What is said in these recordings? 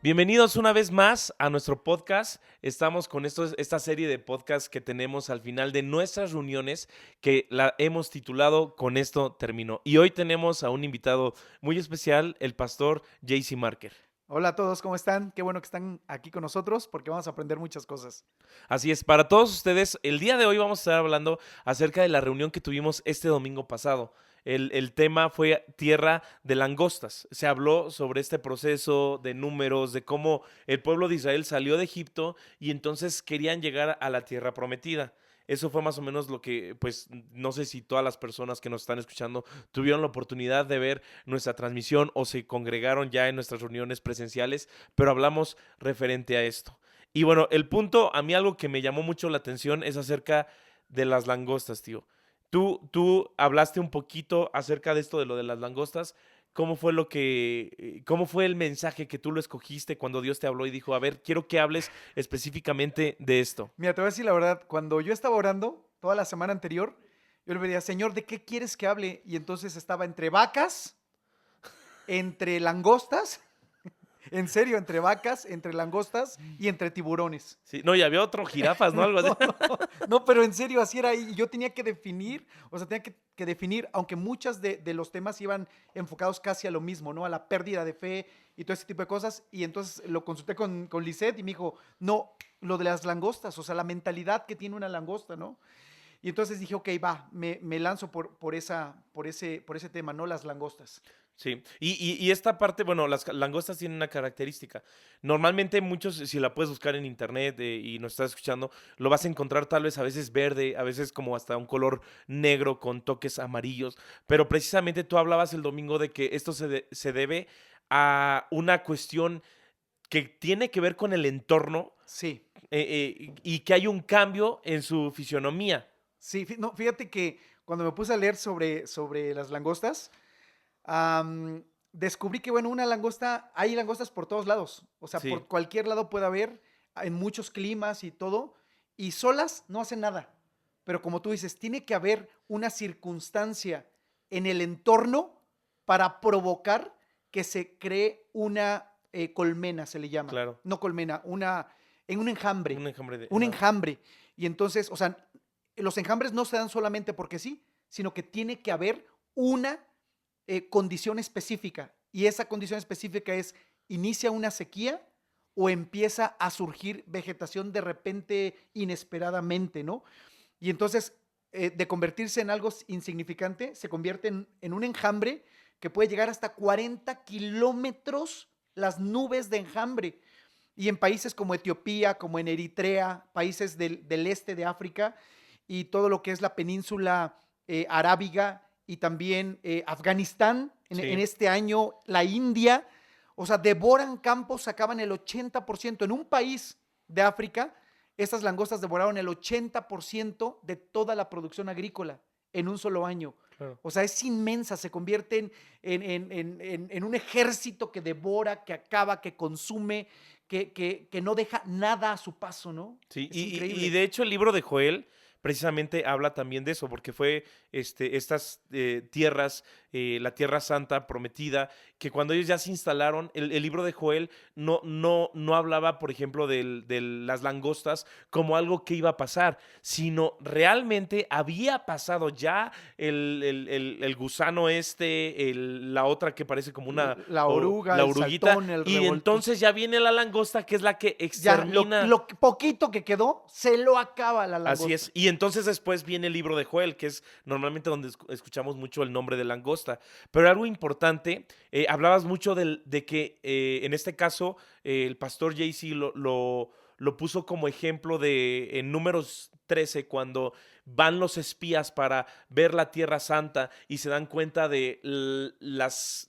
Bienvenidos una vez más a nuestro podcast. Estamos con esta serie de podcasts que tenemos al final de nuestras reuniones que la hemos titulado Con esto terminó. Y hoy tenemos a un invitado muy especial, el pastor JC Marker. Hola a todos, ¿cómo están? Qué bueno que están aquí con nosotros porque vamos a aprender muchas cosas. Así es, para todos ustedes, el día de hoy vamos a estar hablando acerca de la reunión que tuvimos este domingo pasado. El tema fue tierra de langostas. Se habló sobre este proceso de números, de cómo el pueblo de Israel salió de Egipto y entonces querían llegar a la tierra prometida. Eso fue más o menos lo que, pues, no sé si todas las personas que nos están escuchando tuvieron la oportunidad de ver nuestra transmisión o se congregaron ya en nuestras reuniones presenciales, pero hablamos referente a esto. Y bueno, el punto, a mí algo que me llamó mucho la atención es acerca de las langostas, tío. Tú hablaste un poquito acerca de esto de lo de las langostas. ¿Cómo fue el mensaje que tú lo escogiste cuando Dios te habló y dijo, a ver, quiero que hables específicamente de esto? Mira, te voy a decir la verdad, cuando yo estaba orando toda la semana anterior, yo le pedía, Señor, ¿de qué quieres que hable? Y entonces estaba entre vacas, entre langostas, en serio, entre vacas, entre langostas y entre tiburones. Sí, no, y había otro jirafas, ¿no? Algo así. No, no, no, pero en serio, así era. Y yo tenía que definir, o sea, tenía que definir, aunque muchas de los temas iban enfocados casi a lo mismo, ¿no? A la pérdida de fe y todo ese tipo de cosas. Y entonces lo consulté con Lisette y me dijo, no, lo de las langostas, o sea, la mentalidad que tiene una langosta, ¿no? Y entonces dije, ok, va, me lanzo por ese tema, ¿no? Las langostas. Sí, y esta parte, bueno, las langostas tienen una característica. Normalmente muchos, si la puedes buscar en internet y nos estás escuchando, lo vas a encontrar tal vez a veces verde, a veces como hasta un color negro con toques amarillos. Pero precisamente tú hablabas el domingo de que esto se debe a una cuestión que tiene que ver con el entorno Sí, y que hay un cambio en su fisionomía. sí, no, fíjate que cuando me puse a leer sobre las langostas, descubrí que, bueno, una langosta, hay langostas por todos lados, o sea, Sí, por cualquier lado puede haber, en muchos climas y todo, y solas no hacen nada. Pero como tú dices, tiene que haber una circunstancia en el entorno para provocar que se cree una colmena, se le llama. claro. No colmena, en un enjambre. Un enjambre de... Un ajá. enjambre. Y entonces, o sea, los enjambres no se dan solamente porque sí, sino que tiene que haber una condición específica. Y esa condición específica es, inicia una sequía o empieza a surgir vegetación de repente, inesperadamente, ¿no? Y entonces, de convertirse en algo insignificante, se convierte en un enjambre que puede llegar hasta 40 kilómetros las nubes de enjambre. Y en países como Etiopía, como en Eritrea, países del este de África y todo lo que es la península arábiga y también Afganistán, en Sí. este año la India, o sea, devoran campos, sacaban el 80%. En un país de África, estas langostas devoraron el 80% de toda la producción agrícola en un solo año. Claro. O sea, es inmensa, se convierte en un ejército que devora, que acaba, que consume, que no deja nada a su paso, ¿no? Sí, Es y increíble. de hecho el libro de Joel precisamente habla también de eso, porque fue estas tierras, la tierra santa prometida, que cuando ellos ya se instalaron, el libro de Joel no hablaba, por ejemplo, de las langostas como algo que iba a pasar, sino realmente había pasado ya el gusano la otra que parece como una, La o oruga, la el oruguita, saltón, el y revoltón. entonces ya viene la langosta, que es la que Ya, extermina. lo poquito que quedó, se lo acaba la Así langosta. es. Y entonces después viene el libro de Joel, que es normalmente donde escuchamos mucho el nombre de langosta. Pero algo importante, hablabas mucho de que en este caso el pastor JC lo puso como ejemplo de en Números 13, cuando van los espías para ver la Tierra Santa y se dan cuenta de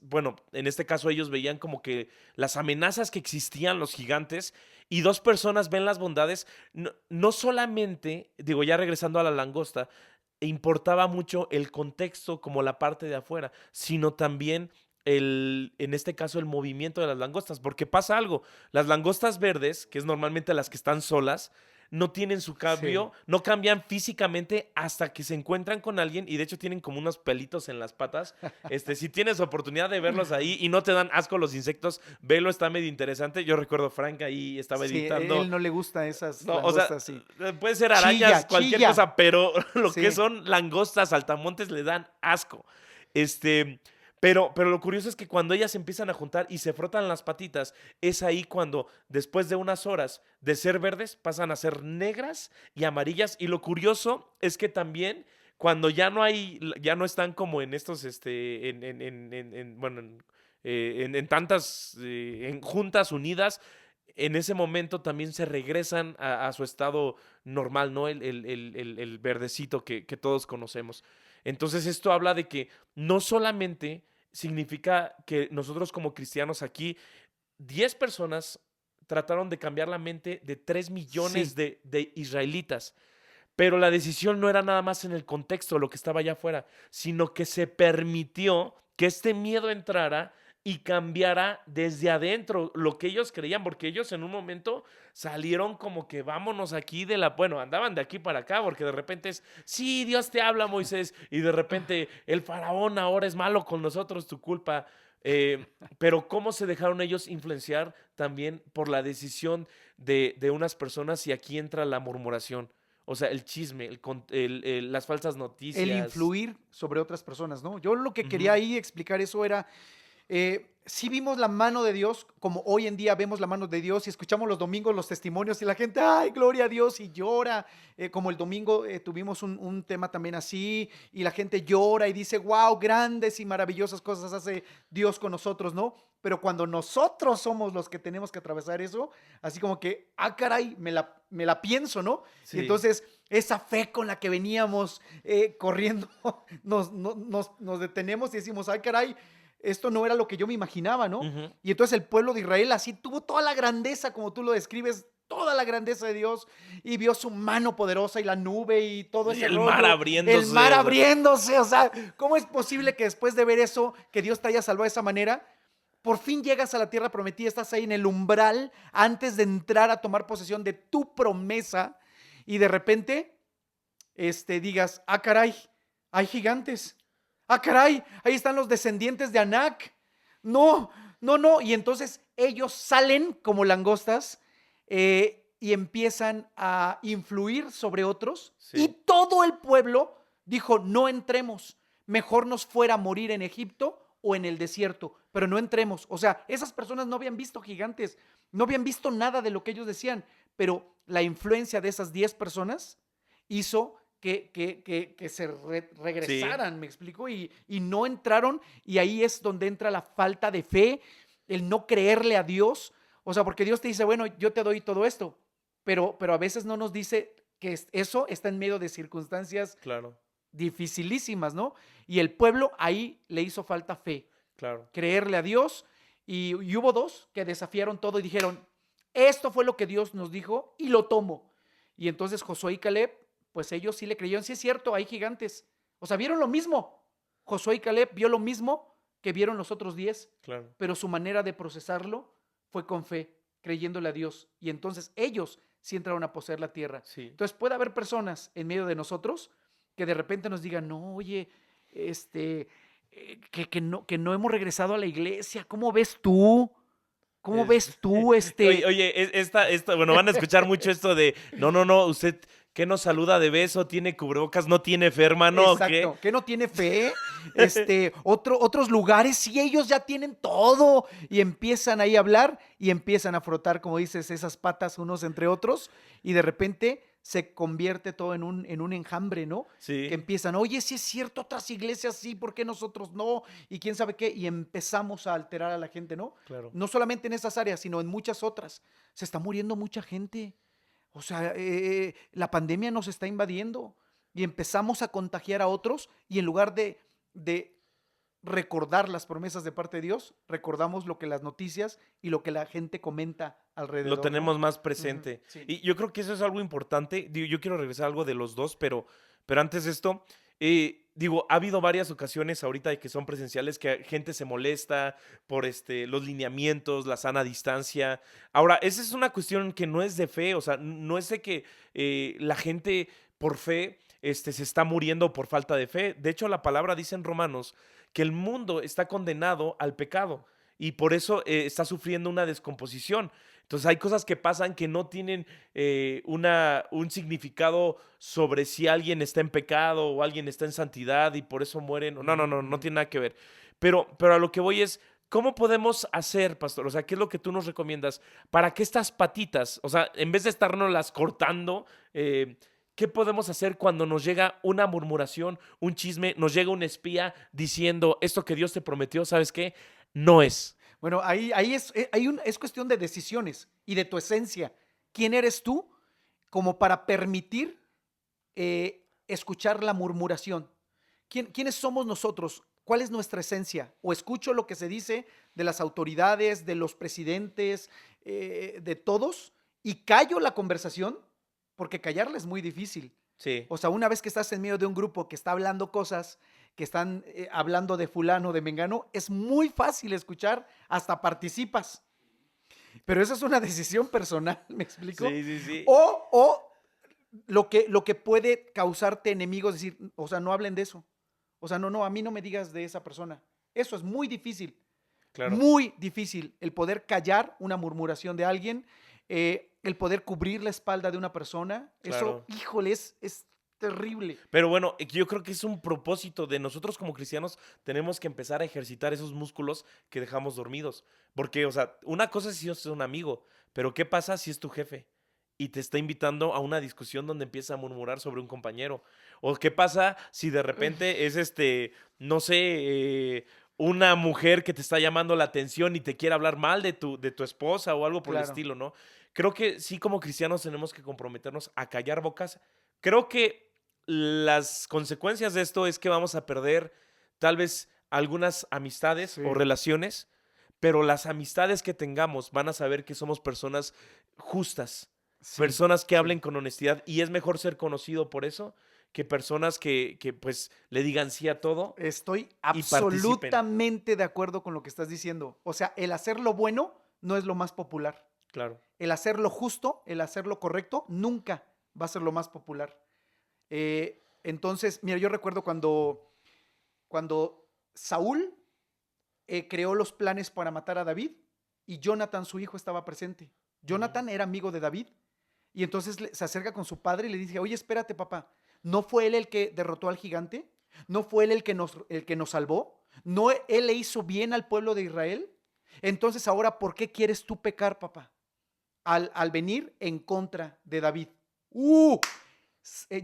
bueno, en este caso ellos veían como que las amenazas que existían, los gigantes, y dos personas ven las bondades. No solamente, digo, ya regresando a la langosta, importaba mucho el contexto como la parte de afuera, sino también en este caso, el movimiento de las langostas, porque pasa algo, las langostas verdes, que es normalmente las que están solas, no tienen su Sí. cambio, no cambian físicamente hasta que se encuentran con alguien y de hecho tienen como unos pelitos en las patas. Si tienes oportunidad de verlos ahí y no te dan asco los insectos, velo, está medio interesante. Yo recuerdo Frank ahí estaba Sí, editando. él no le gusta esas No, o sea, langostas, sí. puede ser arañas, Chilla, cualquier chilla. cosa, pero lo que Sí. son langostas, saltamontes le dan asco. Pero lo curioso es que cuando ellas se empiezan a juntar y se frotan las patitas, es ahí cuando, después de unas horas de ser verdes, pasan a ser negras y amarillas. Y lo curioso es que también, cuando ya no están como en estos, bueno, en tantas, en juntas unidas, en ese momento también se regresan a su estado normal, ¿no? El verdecito que todos conocemos. Entonces esto habla de que no solamente significa que nosotros como cristianos aquí, 10 personas trataron de cambiar la mente de 3 millones Sí. de israelitas, pero la decisión no era nada más en el contexto, lo que estaba allá afuera, sino que se permitió que este miedo entrara y cambiara desde adentro lo que ellos creían, porque ellos en un momento salieron como que vámonos aquí bueno, andaban de aquí para acá, porque de repente sí, Dios te habla, Moisés, y de repente el faraón ahora es malo con nosotros, tu culpa. Pero cómo se dejaron ellos influenciar también por la decisión de unas personas, y aquí entra la murmuración. O sea, el chisme, las falsas El noticias. influir sobre otras personas, ¿no? Yo lo que quería Ujú. ahí explicar eso era, sí vimos la mano de Dios, como hoy en día vemos la mano de Dios y escuchamos los domingos los testimonios y la gente, ay, gloria a Dios, y llora, como el domingo tuvimos un tema también así, y la gente llora y dice, wow, grandes y maravillosas cosas hace Dios con nosotros, ¿no? Pero cuando nosotros somos los que tenemos que atravesar eso, así como que, ah, caray, me la pienso, ¿no? Y Sí. entonces esa fe con la que veníamos corriendo, nos detenemos y decimos, ay, caray, esto no era lo que yo me imaginaba, ¿no? Ujú. Y entonces el pueblo de Israel así tuvo toda la grandeza, como tú lo describes, toda la grandeza de Dios, y vio su mano poderosa y la nube y todo Y ese el mar rollo, el abriéndose, mar o sea. abriéndose, o sea, ¿cómo es posible que después de ver eso, que Dios te haya salvado de esa manera, por fin llegas a la tierra prometida, estás ahí en el umbral antes de entrar a tomar posesión de tu promesa y de repente digas, ah, caray, hay gigantes. Ah, caray, ahí están los descendientes de Anac. No, no, no. Y entonces ellos salen como langostas y empiezan a influir sobre otros. Y Sí. todo el pueblo dijo, no entremos. Mejor nos fuera a morir en Egipto o en el desierto, pero no entremos. O sea, esas personas no habían visto gigantes, no habían visto nada de lo que ellos decían, pero la influencia de esas 10 personas hizo que se Sí. regresaran, me explico, y no entraron, y ahí es donde entra la falta de fe, el no creerle a Dios, o sea, porque Dios te dice, bueno, yo te doy todo esto, pero a veces no nos dice que eso está en medio de circunstancias Claro, dificilísimas, ¿no? Y el pueblo ahí le hizo falta fe, claro. creerle a Dios, y hubo dos que desafiaron todo y dijeron, esto fue lo que Dios nos dijo y lo tomo. Y entonces Josué y Caleb, pues ellos sí le creyeron, sí es cierto, hay gigantes. O sea, vieron lo mismo. Josué y Caleb vio lo mismo que vieron los otros 10, Claro. pero su manera de procesarlo fue con fe, creyéndole a Dios. Y entonces ellos sí entraron a poseer la tierra. Sí. Entonces puede haber personas en medio de nosotros que de repente nos digan, no, oye, que no hemos regresado a la iglesia. ¿Cómo ves tú? ¿Cómo Es- ves tú Oye, bueno, van a escuchar mucho esto de, no, no, no, usted, ¿qué nos saluda de beso? ¿Tiene cubrebocas? ¿No tiene fe, hermano? ¿O qué? Exacto, que no tiene fe? Otros lugares, sí, ellos ya tienen todo y empiezan ahí a hablar y empiezan a frotar, como dices, esas patas unos entre otros y de repente se convierte todo en un enjambre, ¿no? Que Sí, empiezan, oye, sí es cierto, otras iglesias sí, ¿por qué nosotros no? Y quién sabe qué, y empezamos a alterar a la gente, ¿no? claro. No solamente en esas áreas, sino en muchas otras. Se está muriendo mucha gente. O sea, la pandemia nos está invadiendo y empezamos a contagiar a otros y en lugar de recordar las promesas de parte de Dios, recordamos lo que las noticias y lo que la gente comenta Lo alrededor, ¿no? tenemos más Ujú, presente. sí. Y yo creo que eso es algo importante. Digo, yo quiero regresar a algo de los dos, pero antes de esto, Digo, ha habido varias ocasiones ahorita de que son presenciales que gente se molesta por los lineamientos, la sana distancia. Ahora, esa es una cuestión que no es de fe, o sea, no es de que la gente por fe se está muriendo por falta de fe. De hecho, la palabra dice en Romanos que el mundo está condenado al pecado y por eso está sufriendo una descomposición. Entonces hay cosas que pasan que no tienen un significado sobre si alguien está en pecado o alguien está en santidad y por eso mueren. No, no, Ujú, no, no ujú. tiene nada que ver. Pero a lo que voy es, ¿cómo podemos hacer, pastor? O sea, ¿qué es lo que tú nos recomiendas para que estas patitas, o sea, en vez de estarnos cortando, ¿qué podemos hacer cuando nos llega una murmuración, un chisme, nos llega un espía diciendo esto que Dios te prometió, ¿sabes qué? No es. Bueno, ahí es cuestión de decisiones y de tu esencia. ¿Quién eres tú como para permitir escuchar la murmuración? ¿Quiénes somos nosotros? ¿Cuál es nuestra esencia? O escucho lo que se dice de las autoridades, de los presidentes, de todos, y callo la conversación, porque callarla es muy difícil. Sí, O sea, una vez que estás en medio de un grupo que está hablando cosas, que están hablando de fulano, de mengano, es muy fácil escuchar, hasta participas. Pero esa es una decisión personal, ¿me explico? sí, sí, sí. O lo que puede causarte enemigos, decir, o sea, no hablen de eso. O sea, no, no, a mí no me digas de esa persona. Eso es Claro, muy difícil el poder callar una murmuración de alguien, el poder cubrir la espalda de una persona. Eso, claro. híjole, es terrible. Pero bueno, yo creo que es un propósito de nosotros como cristianos, tenemos que empezar a ejercitar esos músculos que dejamos dormidos. Porque, o sea, una cosa es si es un amigo, pero ¿qué pasa si es tu jefe? Y te está invitando a una discusión donde empieza a murmurar sobre un compañero. ¿O qué pasa si de repente es no sé, una mujer que te está llamando la atención y te quiere hablar mal de tu esposa o algo por el Claro. estilo, ¿no? Creo que sí, como cristianos tenemos que comprometernos a callar bocas. Creo que las consecuencias de esto es que vamos a perder tal vez algunas amistades o Sí, relaciones, pero las amistades que tengamos van a saber que somos personas justas, sí, personas que sí. hablen con honestidad y es mejor ser conocido por eso que personas que pues le digan sí a todo Estoy y participen. absolutamente de acuerdo con lo que estás diciendo. O sea, el hacer lo bueno no es lo más popular. Claro. El hacer lo justo, el hacer lo correcto, nunca va a ser lo más popular. Entonces, mira, yo recuerdo cuando Saúl creó los planes para matar a David y Jonathan, su hijo, estaba presente. Ujú. Jonathan era amigo de David y entonces se acerca con su padre y le dice, oye, espérate, papá, ¿no fue él el que derrotó al gigante? ¿No fue él el que nos salvó? ¿No él le hizo bien al pueblo de Israel? Entonces ahora, ¿por qué quieres tú pecar, papá? Al venir en contra de David. ¡Uh!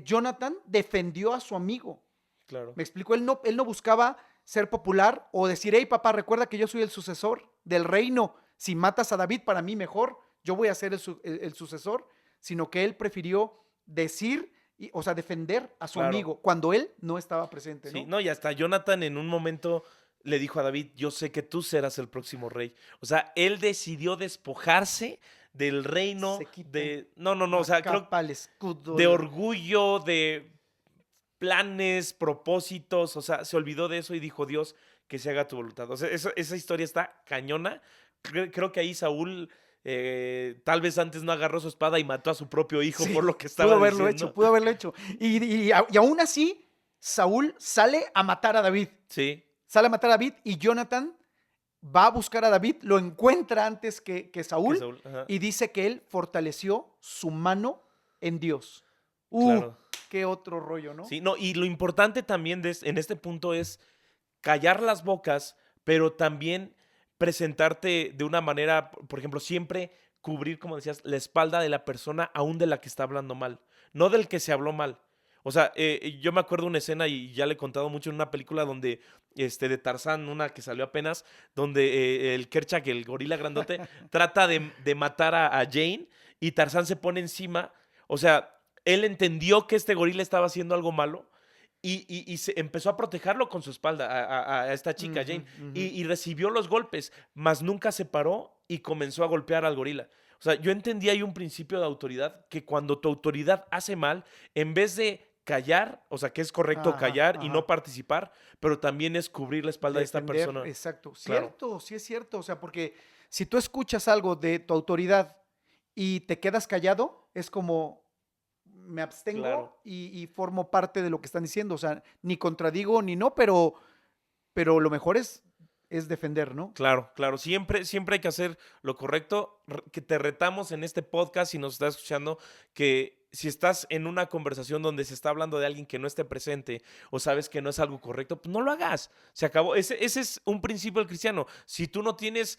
Jonathan defendió a su amigo. Claro. Me explicó, él no buscaba ser popular o decir, hey papá, recuerda que yo soy el sucesor del reino. Si matas a David, para mí mejor, yo voy a ser el sucesor, sino que él prefirió decir, o sea, defender a su Claro. amigo cuando él no estaba presente, Sí, ¿no? no, y hasta Jonathan en un momento le dijo a David, yo sé que tú serás el próximo rey. O sea, él decidió despojarse del reino Se quita de... No, no, no, o la sea, creo capa, el escudo. de orgullo, de planes, propósitos, o sea, se olvidó de eso y dijo, Dios, que se haga tu voluntad. O sea, esa historia está cañona. Creo que ahí Saúl tal vez antes no agarró su espada y mató a su propio hijo Sí, por lo que pudo estaba haberlo hecho, diciendo. pudo haberlo hecho. Y aún así, Saúl sale a matar a David. Sí, Sale a matar a David y Jonathan va a buscar a David, lo encuentra antes que que Saúl Saúl, ajá, y dice que él fortaleció su mano en Dios. Uh, claro. qué otro rollo, ¿no? Sí, no, y lo importante también en este punto es callar las bocas, pero también presentarte de una manera, por ejemplo, siempre cubrir, como decías, la espalda de la persona, aún de la que está hablando mal, no del que se habló mal. O sea, yo me acuerdo una escena y ya le he contado mucho en una película donde, de Tarzán, una que salió apenas, donde el Kerchak, el gorila grandote, trata de matar a Jane y Tarzán se pone encima. O sea, él entendió que este gorila estaba haciendo algo malo y se empezó a protegerlo con su espalda a esta chica, Ujú, Jane, ujú. y recibió los golpes, mas nunca se paró y comenzó a golpear al gorila. O sea, yo entendí ahí un principio de autoridad, que cuando tu autoridad hace mal, en vez de callar, o sea, que es correcto Ajá, callar y no ajá. participar, pero también es cubrir la espalda de esta Defender, persona. exacto. Claro, Cierto, sí es cierto. O sea, porque si tú escuchas algo de tu autoridad y te quedas callado, es como me claro. abstengo y formo parte de lo que están diciendo. O sea, ni contradigo ni no, pero lo mejor es defender, ¿no? Claro, claro. Siempre, siempre hay que hacer lo correcto. Que te retamos en este podcast, si nos estás escuchando, que si estás en una conversación donde se está hablando de alguien que no esté presente o sabes que no es algo correcto, pues no lo hagas. Se acabó. Ese es un principio del cristiano. Si tú no tienes,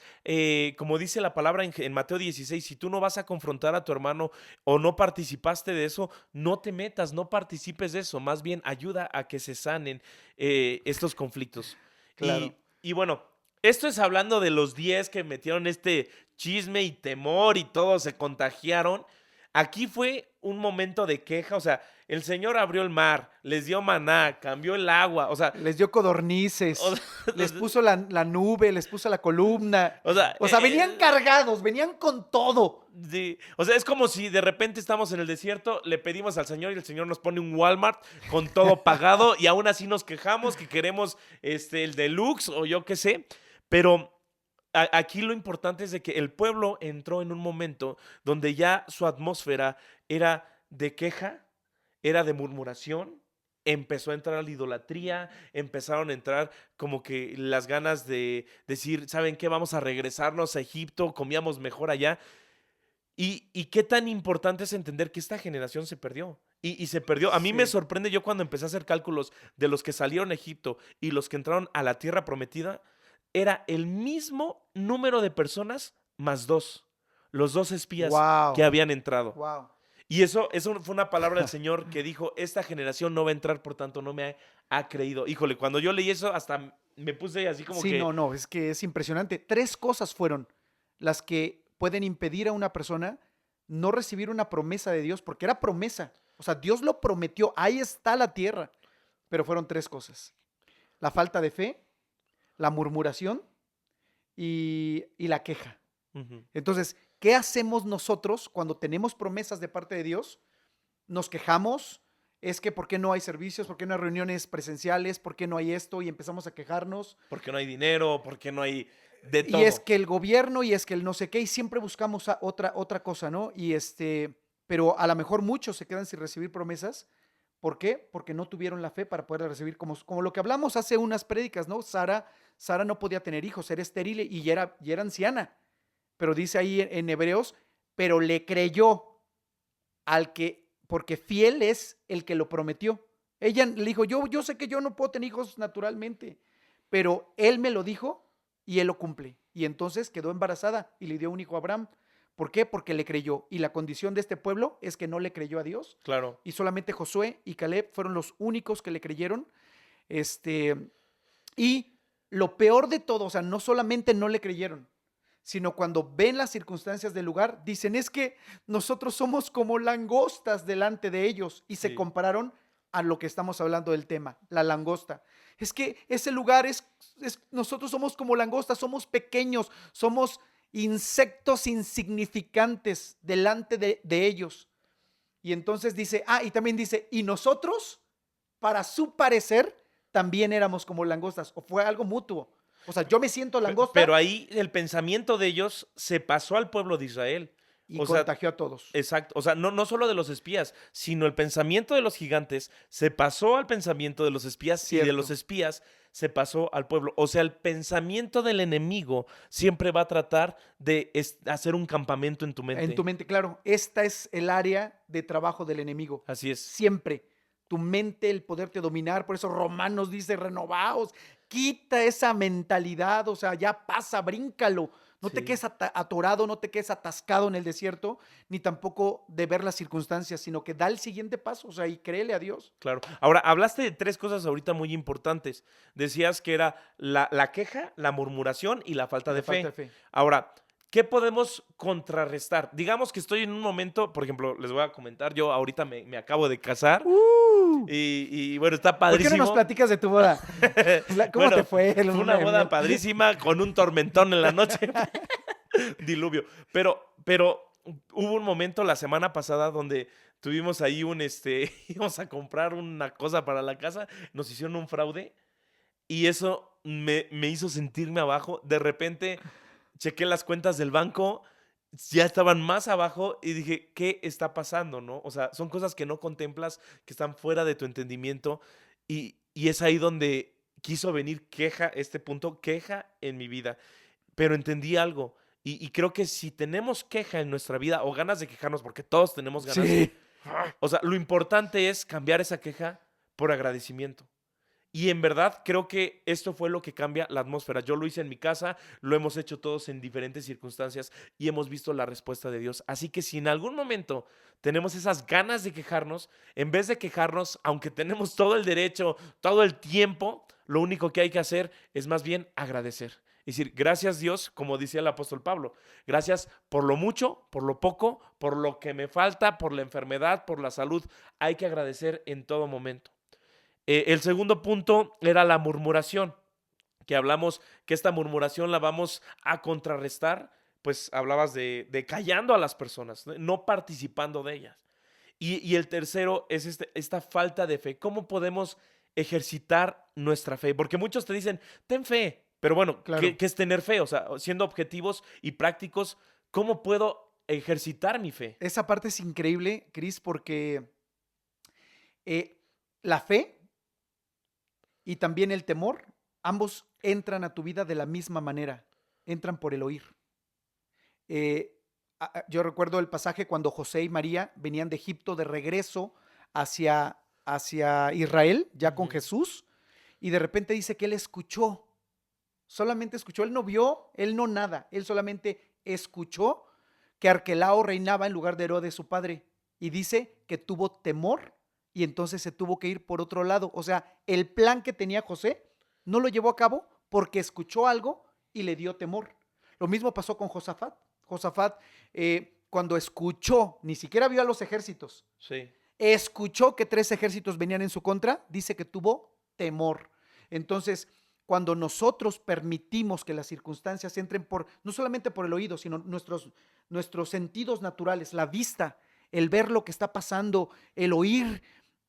como dice la palabra en Mateo 16, si tú no vas a confrontar a tu hermano o no participaste de eso, no te metas, no participes de eso. Más bien ayuda a que se sanen estos conflictos. Claro. Y bueno, esto es hablando de los 10 que metieron este chisme y temor y todos se contagiaron. Aquí fue un momento de queja, o sea, el Señor abrió el mar, les dio maná, cambió el agua, o sea, Les dio o, codornices, les puso la nube, les puso la columna. o sea, O sea, venían cargados, venían con todo. sí, o sea, es como si de repente estamos en el desierto, le pedimos al Señor y el Señor nos pone un Walmart con todo pagado y aún así nos quejamos que queremos el deluxe o yo qué sé, pero aquí lo importante es de que el pueblo entró en un momento donde ya su atmósfera era de queja, era de murmuración, empezó a entrar la idolatría, empezaron a entrar como que las ganas de decir, ¿saben qué? Vamos a regresarnos a Egipto, comíamos mejor allá. Y qué tan importante es entender que esta generación se perdió. Y se perdió. A mí me Sí. sorprende yo cuando empecé a hacer cálculos de los que salieron a Egipto y los que entraron a la tierra prometida, era el mismo número de personas más dos. Los dos espías que Wow, habían entrado. wow. Y eso fue una palabra del Señor que dijo, esta generación no va a entrar, por tanto no me ha creído. Híjole, cuando yo leí eso, hasta me puse así como Sí, que, no, no, es que es impresionante. Tres cosas fueron las que pueden impedir a una persona no recibir una promesa de Dios, porque era promesa. O sea, Dios lo prometió, ahí está la tierra. Pero fueron tres cosas. La falta de fe, la murmuración y la queja. ujú, Entonces, ¿qué hacemos nosotros cuando tenemos promesas de parte de Dios? Nos quejamos, es que ¿por qué no hay servicios? ¿Por qué no hay reuniones presenciales? ¿Por qué no hay esto? Y empezamos a quejarnos. porque no hay dinero, porque no hay de Y es todo. que el gobierno y es que el no sé qué, y siempre buscamos otra cosa, ¿no? Pero a lo mejor muchos se quedan sin recibir promesas. ¿Por qué? Porque no tuvieron la fe para poder recibir, como lo que hablamos hace unas prédicas, ¿no? Sara no podía tener hijos, era estéril y ya era anciana. Pero dice ahí en Hebreos, pero le creyó porque fiel es el que lo prometió. Ella le dijo, yo sé que yo no puedo tener hijos naturalmente, pero él me lo dijo y él lo cumple. Y entonces quedó embarazada y le dio un hijo a Abraham. ¿Por qué? Porque le creyó. Y la condición de este pueblo es que no le creyó a Dios. Claro. Y solamente Josué y Caleb fueron los únicos que le creyeron. Este, y lo peor de todo, o sea, no solamente no le creyeron, sino cuando ven las circunstancias del lugar, dicen, es que nosotros somos como langostas delante de ellos, y se Sí. compararon a lo que estamos hablando del tema, la langosta. Es que ese lugar nosotros somos como langostas, somos pequeños, somos insectos insignificantes delante de ellos. Y entonces dice, y también dice, y nosotros, para su parecer, también éramos como langostas, o fue algo mutuo. O sea, yo me siento Pero langosta ahí el pensamiento de ellos se pasó al pueblo de Israel. y O sea, contagió a todos. exacto. O sea, no solo de los espías, sino el pensamiento de los gigantes se pasó al pensamiento de los espías y de los Cierto. espías se pasó al pueblo. O sea, el pensamiento del enemigo siempre va a tratar de hacer un campamento en tu En tu mente. mente, claro, esta es el área de trabajo del enemigo. Así es. Siempre. Tu mente, el poderte dominar, por eso Romanos dice, renovaos, quita esa mentalidad, o sea, ya pasa, bríncalo. No te Sí. quedes atorado, no te quedes atascado en el desierto, ni tampoco de ver las circunstancias, sino que da el siguiente paso, o sea, y créele a Dios. Claro. Ahora, hablaste de tres cosas ahorita muy importantes. Decías que era la queja, la murmuración y la falta Y de la falta fe. de fe. Ahora, ¿qué podemos contrarrestar? Digamos que estoy en un momento, por ejemplo, les voy a comentar, yo ahorita me acabo de casar ¡Uh! y bueno, está ¿Por qué no nos padrísimo. platicas de tu boda? ¿Cómo Bueno, te fue? fue una boda padrísima con un tormentón en la noche. Diluvio. Pero hubo un momento la semana pasada donde tuvimos ahí íbamos a comprar una cosa para la casa, nos hicieron un fraude y eso me hizo sentirme abajo. De repente chequé las cuentas del banco, ya estaban más abajo y dije, ¿qué está pasando, no? O sea, son cosas que no contemplas, que están fuera de tu entendimiento y es ahí donde quiso venir este punto, queja en mi vida. Pero entendí algo y creo que si tenemos queja en nuestra vida o ganas de quejarnos, porque todos tenemos ganas, Sí. o sea, lo importante es cambiar esa queja por agradecimiento. Y en verdad creo que esto fue lo que cambia la atmósfera. Yo lo hice en mi casa, lo hemos hecho todos en diferentes circunstancias y hemos visto la respuesta de Dios. Así que si en algún momento tenemos esas ganas de quejarnos, en vez de quejarnos, aunque tenemos todo el derecho, todo el tiempo, lo único que hay que hacer es más bien agradecer. Es decir, gracias Dios, como decía el apóstol Pablo, gracias por lo mucho, por lo poco, por lo que me falta, por la enfermedad, por la salud. Hay que agradecer en todo momento. El segundo punto era la murmuración, que hablamos que esta murmuración la vamos a contrarrestar, pues hablabas de callando a las personas, no participando de ellas. Y el tercero es esta falta de fe. ¿Cómo podemos ejercitar nuestra fe? Porque muchos te dicen, ten fe, pero bueno, Claro. ¿qué es tener fe? O sea, siendo objetivos y prácticos, ¿cómo puedo ejercitar mi fe? Esa parte es increíble, Cris, porque la fe y también el temor, ambos entran a tu vida de la misma manera, entran por el oír. Eh, yo recuerdo el pasaje cuando José y María venían de Egipto de regreso hacia Israel, ya con Ujú. Jesús, y de repente dice que él escuchó, solamente escuchó, él no vio, él no nada, él solamente escuchó que Arquelao reinaba en lugar de Herodes su padre, y dice que tuvo temor y entonces se tuvo que ir por otro lado. O sea, el plan que tenía José no lo llevó a cabo porque escuchó algo y le dio temor. Lo mismo pasó con Josafat. Josafat, cuando escuchó, ni siquiera vio a los ejércitos, Sí, escuchó que 3 ejércitos venían en su contra, dice que tuvo temor. Entonces, cuando nosotros permitimos que las circunstancias entren no solamente por el oído, sino nuestros sentidos naturales, la vista, el ver lo que está pasando, el oír,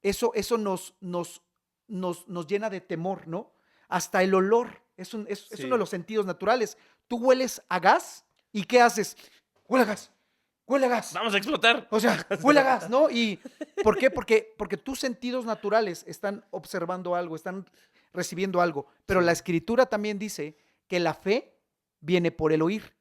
eso nos llena de temor, ¿no? Hasta el olor es uno de sí. los sentidos naturales. Tú hueles a gas y ¿qué haces? Huele a gas, huele a gas. Vamos a explotar. O sea, huele a gas, ¿no? ¿Y por qué? Porque tus sentidos naturales están observando algo, están recibiendo algo. Pero la Sí, escritura también dice que la fe viene por el oír.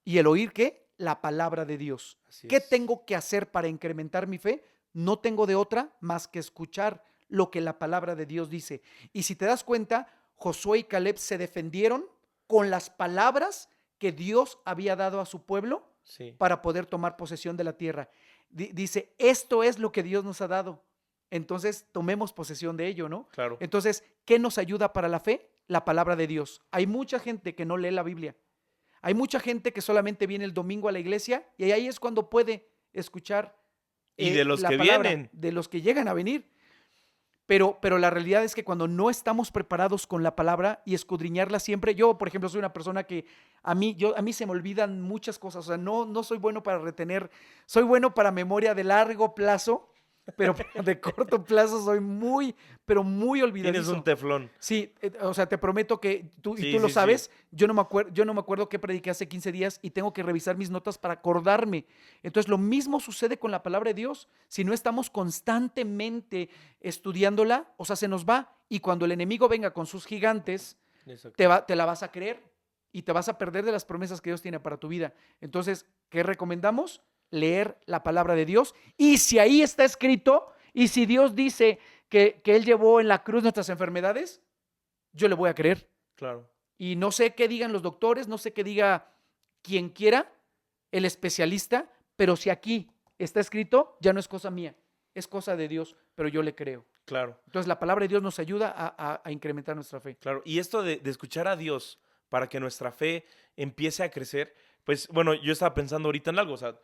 ¿Y el oír qué? La palabra de Dios. así ¿Qué es. tengo que hacer para incrementar mi fe? No tengo de otra más que escuchar lo que la palabra de Dios dice. Y si te das cuenta, Josué y Caleb se defendieron con las palabras que Dios había dado a su pueblo Sí, para poder tomar posesión de la tierra. Dice, esto es lo que Dios nos ha dado. Entonces, tomemos posesión de ello, ¿no? claro. Entonces, ¿qué nos ayuda para la fe? La palabra de Dios. Hay mucha gente que no lee la Biblia. Hay mucha gente que solamente viene el domingo a la iglesia y ahí es cuando puede escuchar Y de los la que palabra vienen. de los que llegan a venir. Pero la realidad es que cuando no estamos preparados con la palabra y escudriñarla siempre, yo, por ejemplo, soy una persona que a mí se me olvidan muchas cosas, o sea, no soy bueno para retener, soy bueno para memoria de largo plazo, pero de corto plazo soy pero muy Tienes un olvidadizo. teflón. Sí, o sea, te prometo que tú Sí, lo sí, sí. sabes, yo no me acuerdo qué prediqué hace 15 días y tengo que revisar mis notas para acordarme. Entonces, lo mismo sucede con la palabra de Dios. Si no estamos constantemente estudiándola, o sea, se nos va. Y cuando el enemigo venga con sus gigantes, Exacto. te la vas a creer y te vas a perder de las promesas que Dios tiene para tu vida. Entonces, ¿qué recomendamos? Leer la palabra de Dios. Y si ahí está escrito, y si Dios dice que Él llevó en la cruz nuestras enfermedades, yo le voy a creer. Claro. Y no sé qué digan los doctores, no sé qué diga quien quiera, el especialista, pero si aquí está escrito, ya no es cosa mía, es cosa de Dios, pero yo le creo. Claro, Entonces la palabra de Dios nos ayuda a incrementar nuestra fe. claro. Y esto de escuchar a Dios para que nuestra fe empiece a crecer, pues bueno, yo estaba pensando ahorita en algo, o sea,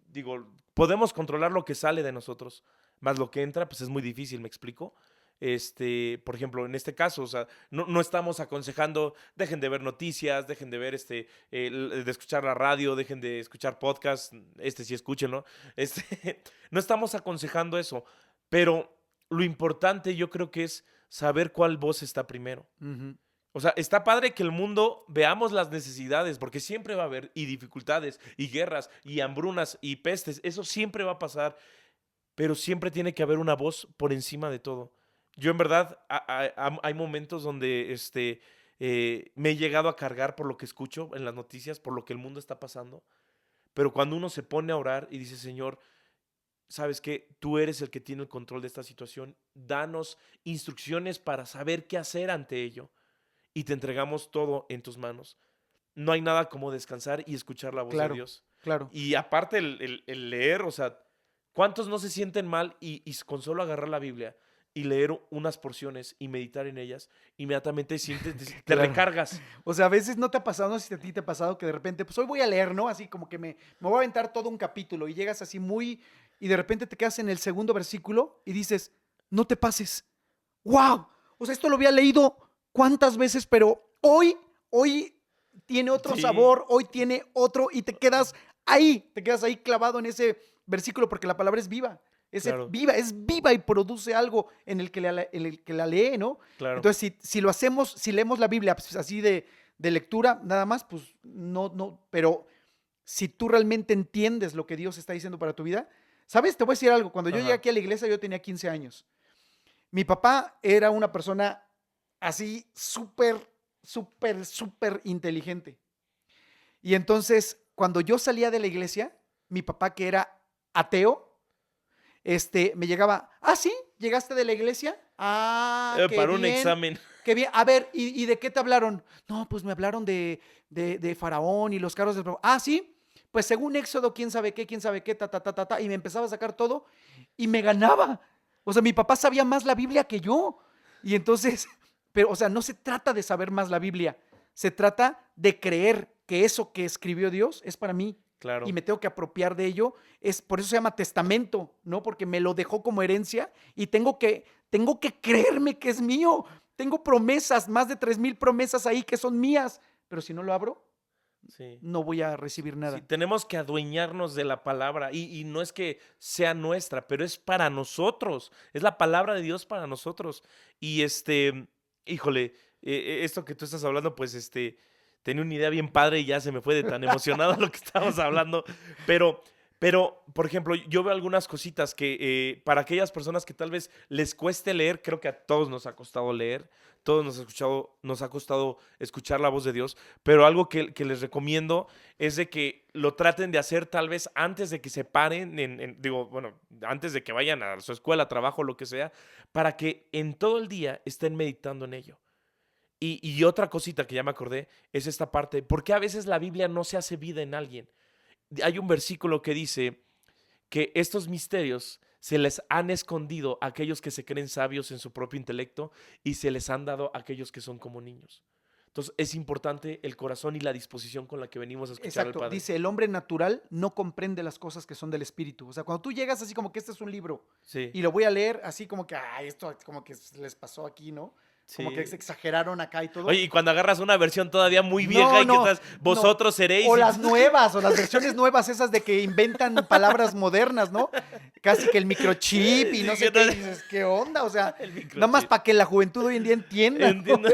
digo, podemos controlar lo que sale de nosotros, más lo que entra, pues es muy difícil, ¿me explico? por ejemplo, en este caso, o sea, no estamos aconsejando, dejen de ver noticias, dejen de ver, de escuchar la radio, dejen de escuchar podcast, sí escúchenlo, no estamos aconsejando eso, pero lo importante yo creo que es saber cuál voz está primero. Ujú. O sea, está padre que el mundo veamos las necesidades, porque siempre va a haber y dificultades, y guerras, y hambrunas, y pestes. Eso siempre va a pasar, pero siempre tiene que haber una voz por encima de todo. Yo en verdad, hay momentos donde me he llegado a cargar por lo que escucho en las noticias, por lo que el mundo está pasando, pero cuando uno se pone a orar y dice, Señor, ¿sabes qué? Tú eres el que tiene el control de esta situación. Danos instrucciones para saber qué hacer ante ello y te entregamos todo en tus manos. No hay nada como descansar y escuchar la voz de Claro, Dios. claro. Y aparte el leer, o sea, ¿cuántos no se sienten mal y con solo agarrar la Biblia y leer unas porciones y meditar en ellas, inmediatamente te Claro. recargas? O sea, a veces no te ha pasado, no sé si a ti te ha pasado que de repente, pues hoy voy a leer, ¿no? Así como que me voy a aventar todo un capítulo y llegas así y de repente te quedas en el segundo versículo y dices, no te pases. ¡Wow! O sea, esto lo había leído cuántas veces, pero hoy tiene otro Sí, sabor, hoy tiene otro y te quedas ahí clavado en ese versículo porque la palabra es viva. claro, Es viva y produce algo en el que la lee, ¿no? claro, Entonces, si lo hacemos, si leemos la Biblia pues, así de lectura, nada más, pues no, pero si tú realmente entiendes lo que Dios está diciendo para tu vida, ¿sabes? Te voy a decir algo. Cuando yo llegué ajá, aquí a la iglesia, yo tenía 15 años. Mi papá era una persona así súper inteligente. Y entonces, cuando yo salía de la iglesia, mi papá, que era ateo, me llegaba, sí, ¿llegaste de la iglesia? Ah, para un examen. qué bien. A ver, ¿y de qué te hablaron? No, pues me hablaron de Faraón y los carros del Faraón. Ah, sí, pues según Éxodo, quién sabe qué, ta, y me empezaba a sacar todo y me ganaba. O sea, mi papá sabía más la Biblia que yo. Y entonces, pero, o sea, no se trata de saber más la Biblia, se trata de creer que eso que escribió Dios es para mí y Claro, me tengo que apropiar de ello. Por eso se llama testamento, ¿no? Porque me lo dejó como herencia y tengo que creerme que es mío. Tengo promesas, más de 3,000 promesas ahí que son mías, pero si no lo abro, sí. no voy a recibir Sí, nada. tenemos que adueñarnos de la palabra y no es que sea nuestra, pero es para nosotros, es la palabra de Dios para nosotros. Y híjole, esto que tú estás hablando, pues tenía una idea bien padre y ya se me fue de tan emocionado lo que estábamos hablando, pero, por ejemplo, yo veo algunas cositas que para aquellas personas que tal vez les cueste leer, creo que a todos nos ha costado leer, todos nos ha costado escuchar la voz de Dios, pero algo que les recomiendo es de que lo traten de hacer tal vez antes de que se paren, digo, bueno, antes de que vayan a su escuela, trabajo, lo que sea, para que en todo el día estén meditando en ello. Y otra cosita que ya me acordé es esta parte, ¿por qué a veces la Biblia no se hace vida en alguien? Hay un versículo que dice que estos misterios se les han escondido a aquellos que se creen sabios en su propio intelecto y se les han dado a aquellos que son como niños. Entonces es importante el corazón y la disposición con la que venimos a escuchar al Exacto, Padre. dice, el hombre natural no comprende las cosas que son del espíritu. O sea, cuando tú llegas así como que este es un libro Sí, y lo voy a leer así como que, esto como que les pasó aquí, ¿no? Como que se sí. exageraron acá y todo. Oye, y cuando agarras una versión todavía muy vieja No, y que no, estás, no. vosotros seréis. O las nuevas, o las versiones nuevas, esas de que inventan palabras modernas, ¿no? Casi que el microchip y no sé qué. Y dices, ¿qué onda? O sea, El nada más microchip. para que la juventud hoy en día entienda, ¿no? Entiendo.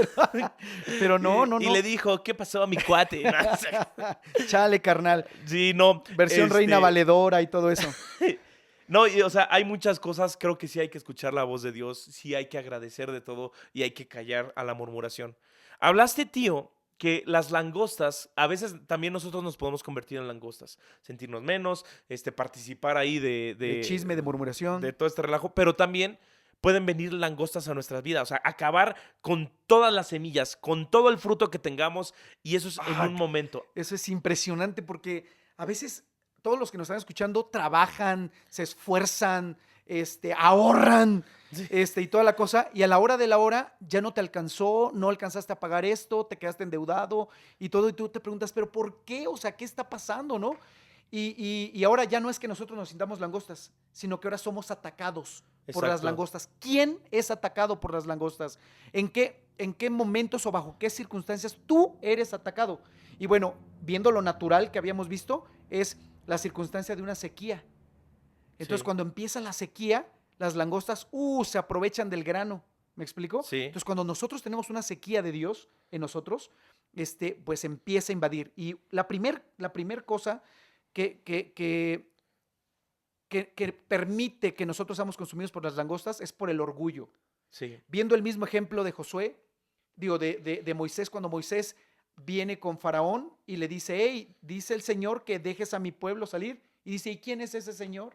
Pero no. Y le dijo, ¿qué pasó a mi cuate? No, o sea, Chale, carnal. sí, no. Versión reina valedora y todo eso. No, o sea, hay muchas cosas, creo que sí hay que escuchar la voz de Dios, sí hay que agradecer de todo y hay que callar a la murmuración. Hablaste, tío, que las langostas, a veces también nosotros nos podemos convertir en langostas, sentirnos menos, participar ahí De chisme, de de murmuración. todo este relajo, pero también pueden venir langostas a nuestras vidas, o sea, acabar con todas las semillas, con todo el fruto que tengamos y eso es en Ah, un momento. Eso es impresionante porque a veces todos los que nos están escuchando trabajan, se esfuerzan, ahorran, y toda la cosa, y a la hora de la hora ya no te alcanzó, no alcanzaste a pagar esto, te quedaste endeudado y todo, y tú te preguntas, ¿pero por qué? O sea, ¿qué está pasando, no? Y ahora ya no es que nosotros nos sintamos langostas, sino que ahora somos atacados por las Exacto. langostas. ¿Quién es atacado por las langostas? ¿En qué momentos o bajo qué circunstancias tú eres atacado? Y bueno, viendo lo natural que habíamos visto, es la circunstancia de una sequía. Entonces, Sí, cuando empieza la sequía, las langostas se aprovechan del grano. ¿Me explico? sí, Entonces, cuando nosotros tenemos una sequía de Dios en nosotros, pues empieza a invadir. Y la primer cosa que, que, que, que permite que nosotros seamos consumidos por las langostas es por el orgullo. sí. Viendo el mismo ejemplo de Josué, digo, de Moisés, cuando Moisés viene con Faraón y le dice, hey, dice el Señor que dejes a mi pueblo salir. Y dice, ¿y quién es ese Señor?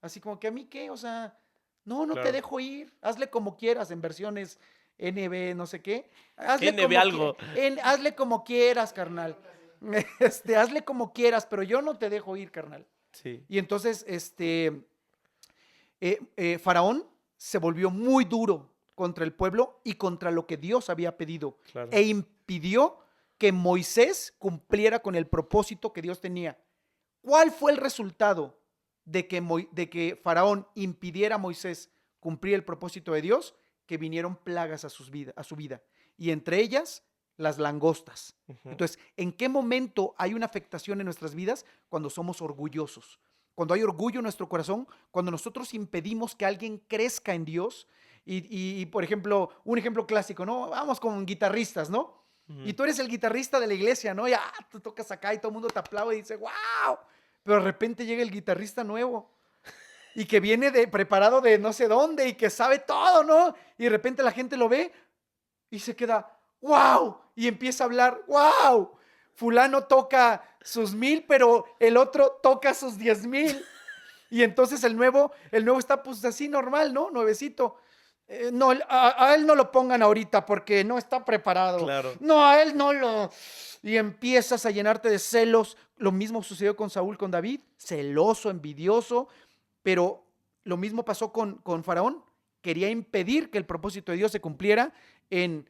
Así como que a mí qué, o sea, no te Claro. dejo ir, hazle como quieras en versiones NB, no sé qué. Hazle NB como, algo. hazle como quieras, carnal. Hazle como quieras, pero yo no te dejo ir, carnal. Sí, Y entonces, Faraón se volvió muy duro contra el pueblo y contra lo que Dios había pedido claro. e impidió que Moisés cumpliera con el propósito que Dios tenía. ¿Cuál fue el resultado de que Faraón impidiera a Moisés cumplir el propósito de Dios? Que vinieron plagas a su vida, y entre ellas las langostas. Ujú. Entonces, ¿en qué momento hay una afectación en nuestras vidas? Cuando somos orgullosos, cuando hay orgullo en nuestro corazón, cuando nosotros impedimos que alguien crezca en Dios. Por ejemplo, un ejemplo clásico, ¿no? Vamos con guitarristas, ¿no? Y Ujú. tú eres el guitarrista de la iglesia, ¿no? Y tú tocas acá y todo el mundo te aplaude y dice, ¡wow! Pero de repente llega el guitarrista nuevo y que viene preparado de no sé dónde y que sabe todo, ¿no? Y de repente la gente lo ve y se queda, ¡wow! Y empieza a hablar, ¡wow! Fulano toca sus 1000, pero el otro toca sus 10,000. Y entonces el nuevo está pues así normal, ¿no? Nuevecito. No, a él no lo pongan ahorita porque no está preparado. Claro. No, a él no lo... Y empiezas a llenarte de celos. Lo mismo sucedió con Saúl, con David. Celoso, envidioso. Pero lo mismo pasó con Faraón. Quería impedir que el propósito de Dios se cumpliera en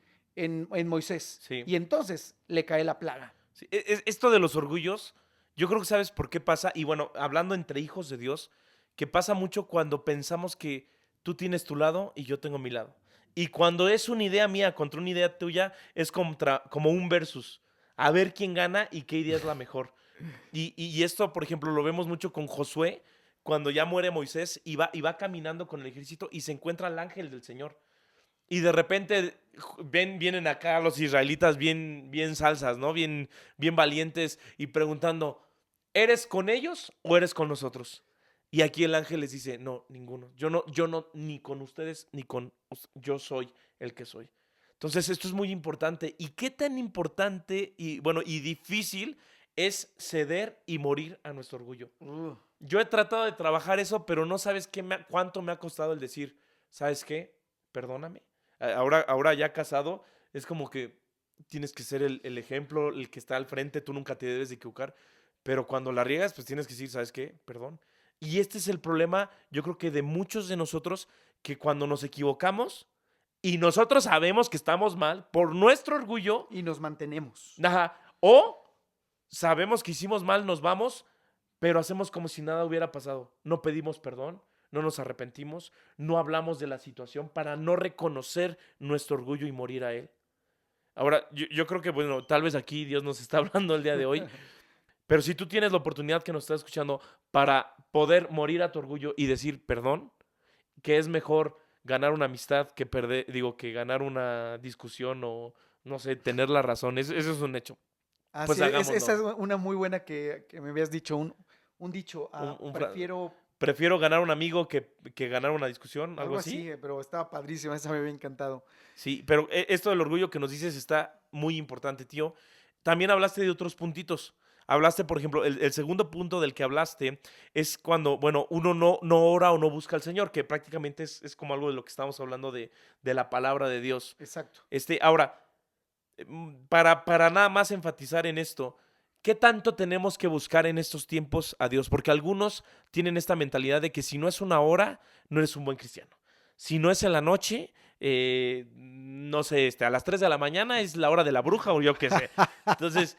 Moisés. Sí. Y entonces le cae la plaga. Sí, esto de los orgullos, yo creo que sabes por qué pasa. Y bueno, hablando entre hijos de Dios, que pasa mucho cuando pensamos que tú tienes tu lado y yo tengo mi lado. Y cuando es una idea mía contra una idea tuya, es como un versus. A ver quién gana y qué idea es la mejor. Y esto, por ejemplo, lo vemos mucho con Josué, cuando ya muere Moisés y va caminando con el ejército y se encuentra el ángel del Señor. Y de repente vienen acá los israelitas bien, bien salsas, ¿no? Bien, bien valientes y preguntando, ¿eres con ellos o eres con nosotros? Y aquí el ángel les dice, no, ninguno. Yo no, ni con ustedes, ni con... Yo soy el que soy. Entonces, esto es muy importante. ¿Y qué tan importante y, bueno, y difícil es ceder y morir a nuestro orgullo? Yo he tratado de trabajar eso, pero no sabes cuánto me ha costado el decir, ¿sabes qué? Perdóname. Ahora ya casado, es como que tienes que ser el ejemplo, el que está al frente, tú nunca te debes de equivocar, pero cuando la riegas, pues tienes que decir, ¿sabes qué? Perdón. Y este es el problema, yo creo que de muchos de nosotros, que cuando nos equivocamos y nosotros sabemos que estamos mal, por nuestro orgullo, Y nos mantenemos. ajá, o sabemos que hicimos mal, nos vamos, pero hacemos como si nada hubiera pasado. No pedimos perdón, no nos arrepentimos, no hablamos de la situación para no reconocer nuestro orgullo y morir a él. Ahora, yo creo que, bueno, tal vez aquí Dios nos está hablando el día de hoy, pero si tú tienes la oportunidad que nos estás escuchando para poder morir a tu orgullo y decir perdón, que es mejor ganar una amistad que que ganar una discusión o, no sé, tener la razón. Eso es un hecho. Pues Así es, esa hagámoslo. es una muy buena que me habías dicho, un dicho, Un, un fra- prefiero Prefiero ganar un amigo que ganar una discusión, algo algo así, así. pero estaba padrísimo, esa me había encantado. Sí, pero esto del orgullo que nos dices está muy importante, tío. También hablaste de otros puntitos. Hablaste, por ejemplo, el segundo punto del que hablaste es cuando, bueno, uno no ora o no busca al Señor, que prácticamente es como algo de lo que estamos hablando de la palabra de Dios. Exacto. Ahora, para nada más enfatizar en esto, ¿qué tanto tenemos que buscar en estos tiempos a Dios? Porque algunos tienen esta mentalidad de que si no es una hora, no eres un buen cristiano. Si no es en la noche, no sé, a las 3 de la mañana es la hora de la bruja o yo qué sé. Entonces,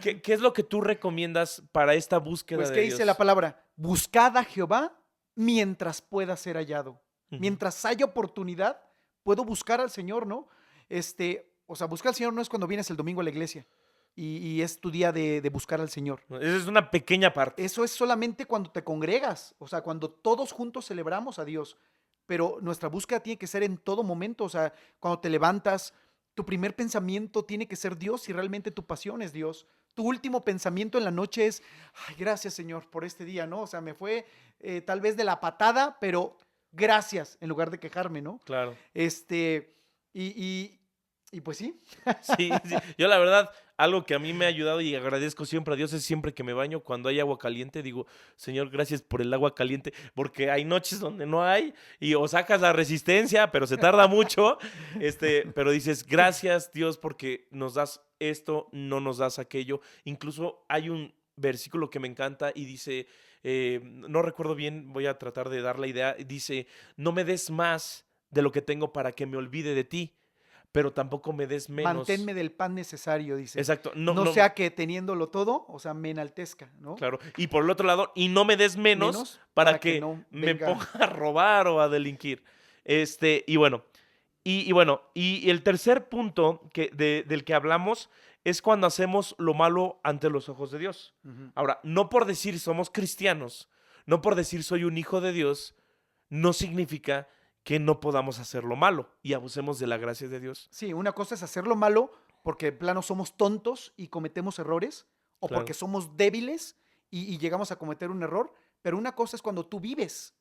¿Qué es lo que tú recomiendas para esta búsqueda Pues, de ¿qué Dios? dice la palabra? Buscad a Jehová mientras pueda ser hallado. Ujú. Mientras haya oportunidad, puedo buscar al Señor, ¿no? O sea, buscar al Señor no es cuando vienes el domingo a la iglesia y es tu día de buscar al Señor. Esa es una pequeña parte. Eso es solamente cuando te congregas, o sea, cuando todos juntos celebramos a Dios. Pero nuestra búsqueda tiene que ser en todo momento, o sea, cuando te levantas, tu primer pensamiento tiene que ser Dios si realmente tu pasión es Dios. Tu último pensamiento en la noche es, ay, gracias Señor por este día, ¿no? O sea, me fue tal vez de la patada, pero gracias en lugar de quejarme, ¿no? Claro. Este, y, y, y pues sí. Sí, sí. Yo la verdad, algo que a mí me ha ayudado y agradezco siempre a Dios es siempre que me baño, cuando hay agua caliente, digo, Señor, gracias por el agua caliente, porque hay noches donde no hay y o sacas la resistencia, pero se tarda mucho, pero dices, gracias Dios porque nos das esto, no nos das aquello. Incluso hay un versículo que me encanta y dice, no recuerdo bien, voy a tratar de dar la idea, dice, no me des más de lo que tengo para que me olvide de ti, pero tampoco me des menos. Manténme del pan necesario, dice. Exacto, no, No no, sea que teniéndolo todo, o sea, me enaltezca, ¿no? claro. Y por el otro lado, y no me des menos Menos para para que que no me venga. ponga a robar o a delinquir. Y bueno, y el tercer punto del que hablamos es cuando hacemos lo malo ante los ojos de Dios. Ujú. Ahora, no por decir somos cristianos, no por decir soy un hijo de Dios, no significa que no podamos hacer lo malo y abusemos de la gracia de Dios. Sí, una cosa es hacerlo malo porque de plano somos tontos y cometemos errores, o porque Claro. somos débiles y llegamos a cometer un error, pero una cosa es cuando tú vives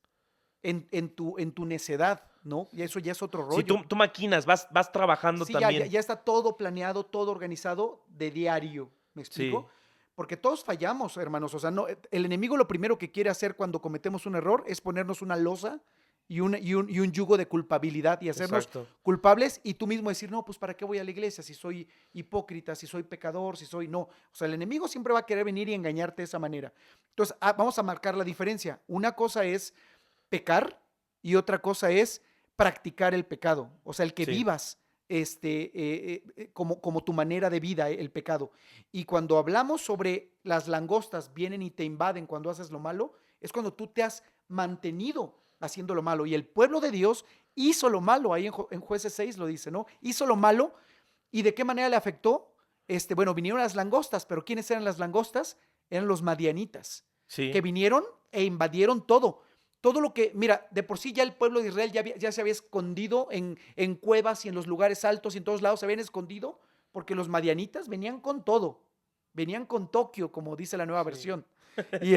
en tu necedad, ¿no? Y eso ya es otro Si rollo. tú maquinas, vas trabajando Sí, ya, ya, también. ya está todo planeado, todo organizado de diario, ¿me Sí, explico? Porque todos fallamos, hermanos. O sea, no, el enemigo lo primero que quiere hacer cuando cometemos un error es ponernos una losa y un yugo de culpabilidad y hacernos exacto. culpables y tú mismo decir, no, pues ¿para qué voy a la iglesia si soy hipócrita, si soy pecador, si soy... No, o sea, el enemigo siempre va a querer venir y engañarte de esa manera. Entonces, vamos a marcar la diferencia. Una cosa es pecar y otra cosa es practicar el pecado. O sea, el que Sí. vivas como tu manera de vida, el pecado. Y cuando hablamos sobre las langostas vienen y te invaden cuando haces lo malo, es cuando tú te has mantenido haciendo lo malo. Y el pueblo de Dios hizo lo malo, ahí en Jueces 6 lo dice, ¿no? Hizo lo malo. ¿Y de qué manera le afectó? Bueno, vinieron las langostas, pero ¿quiénes eran las langostas? Eran los madianitas, que Sí, vinieron e invadieron todo. Todo lo que, mira, de por sí ya el pueblo de Israel ya se había escondido en cuevas y en los lugares altos y en todos lados se habían escondido porque los madianitas venían con todo, venían con Tokio, como dice la nueva sí. versión. Y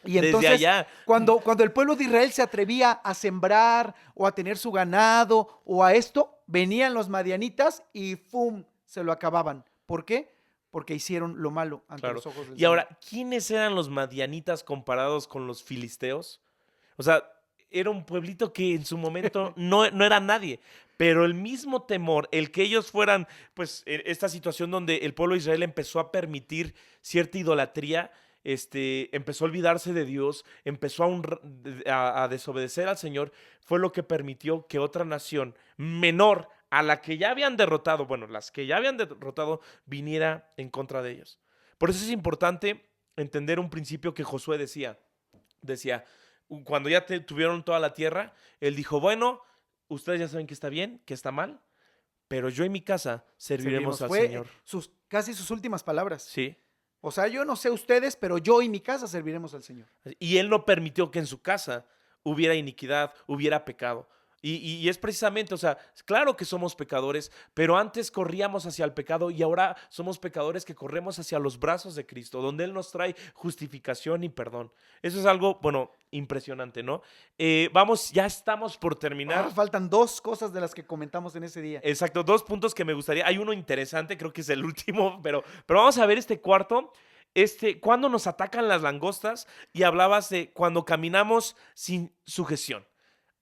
y Desde entonces, allá. cuando el pueblo de Israel se atrevía a sembrar o a tener su ganado o a esto, venían los madianitas y ¡fum! Se lo acababan. ¿Por qué? Porque hicieron lo malo ante Claro. los ojos del Y Señor. ahora, ¿quiénes eran los madianitas comparados con los filisteos? O sea, era un pueblito que en su momento no era nadie, pero el mismo temor, el que ellos fueran, pues, esta situación donde el pueblo de Israel empezó a permitir cierta idolatría, empezó a olvidarse de Dios, empezó a desobedecer al Señor, fue lo que permitió que otra nación menor a la que ya habían derrotado, bueno, las que ya habían derrotado, viniera en contra de ellos. Por eso es importante entender un principio que Josué decía, cuando ya tuvieron toda la tierra, él dijo, bueno, ustedes ya saben que está bien, que está mal, pero yo y mi casa serviremos Servimos. al Fue Señor. casi sus últimas palabras. Sí. O sea, yo no sé ustedes, pero yo y mi casa serviremos al Señor. Y él no permitió que en su casa hubiera iniquidad, hubiera pecado. Y es precisamente, o sea, claro que somos pecadores, pero antes corríamos hacia el pecado y ahora somos pecadores que corremos hacia los brazos de Cristo, donde Él nos trae justificación y perdón. Eso es algo, bueno, impresionante, ¿no? Vamos, ya estamos por terminar. Faltan dos cosas de las que comentamos en ese día. Exacto, dos puntos que me gustaría. Hay uno interesante, creo que es el último, pero vamos a ver este cuarto. Cuando nos atacan las langostas y hablabas de cuando caminamos sin sujeción.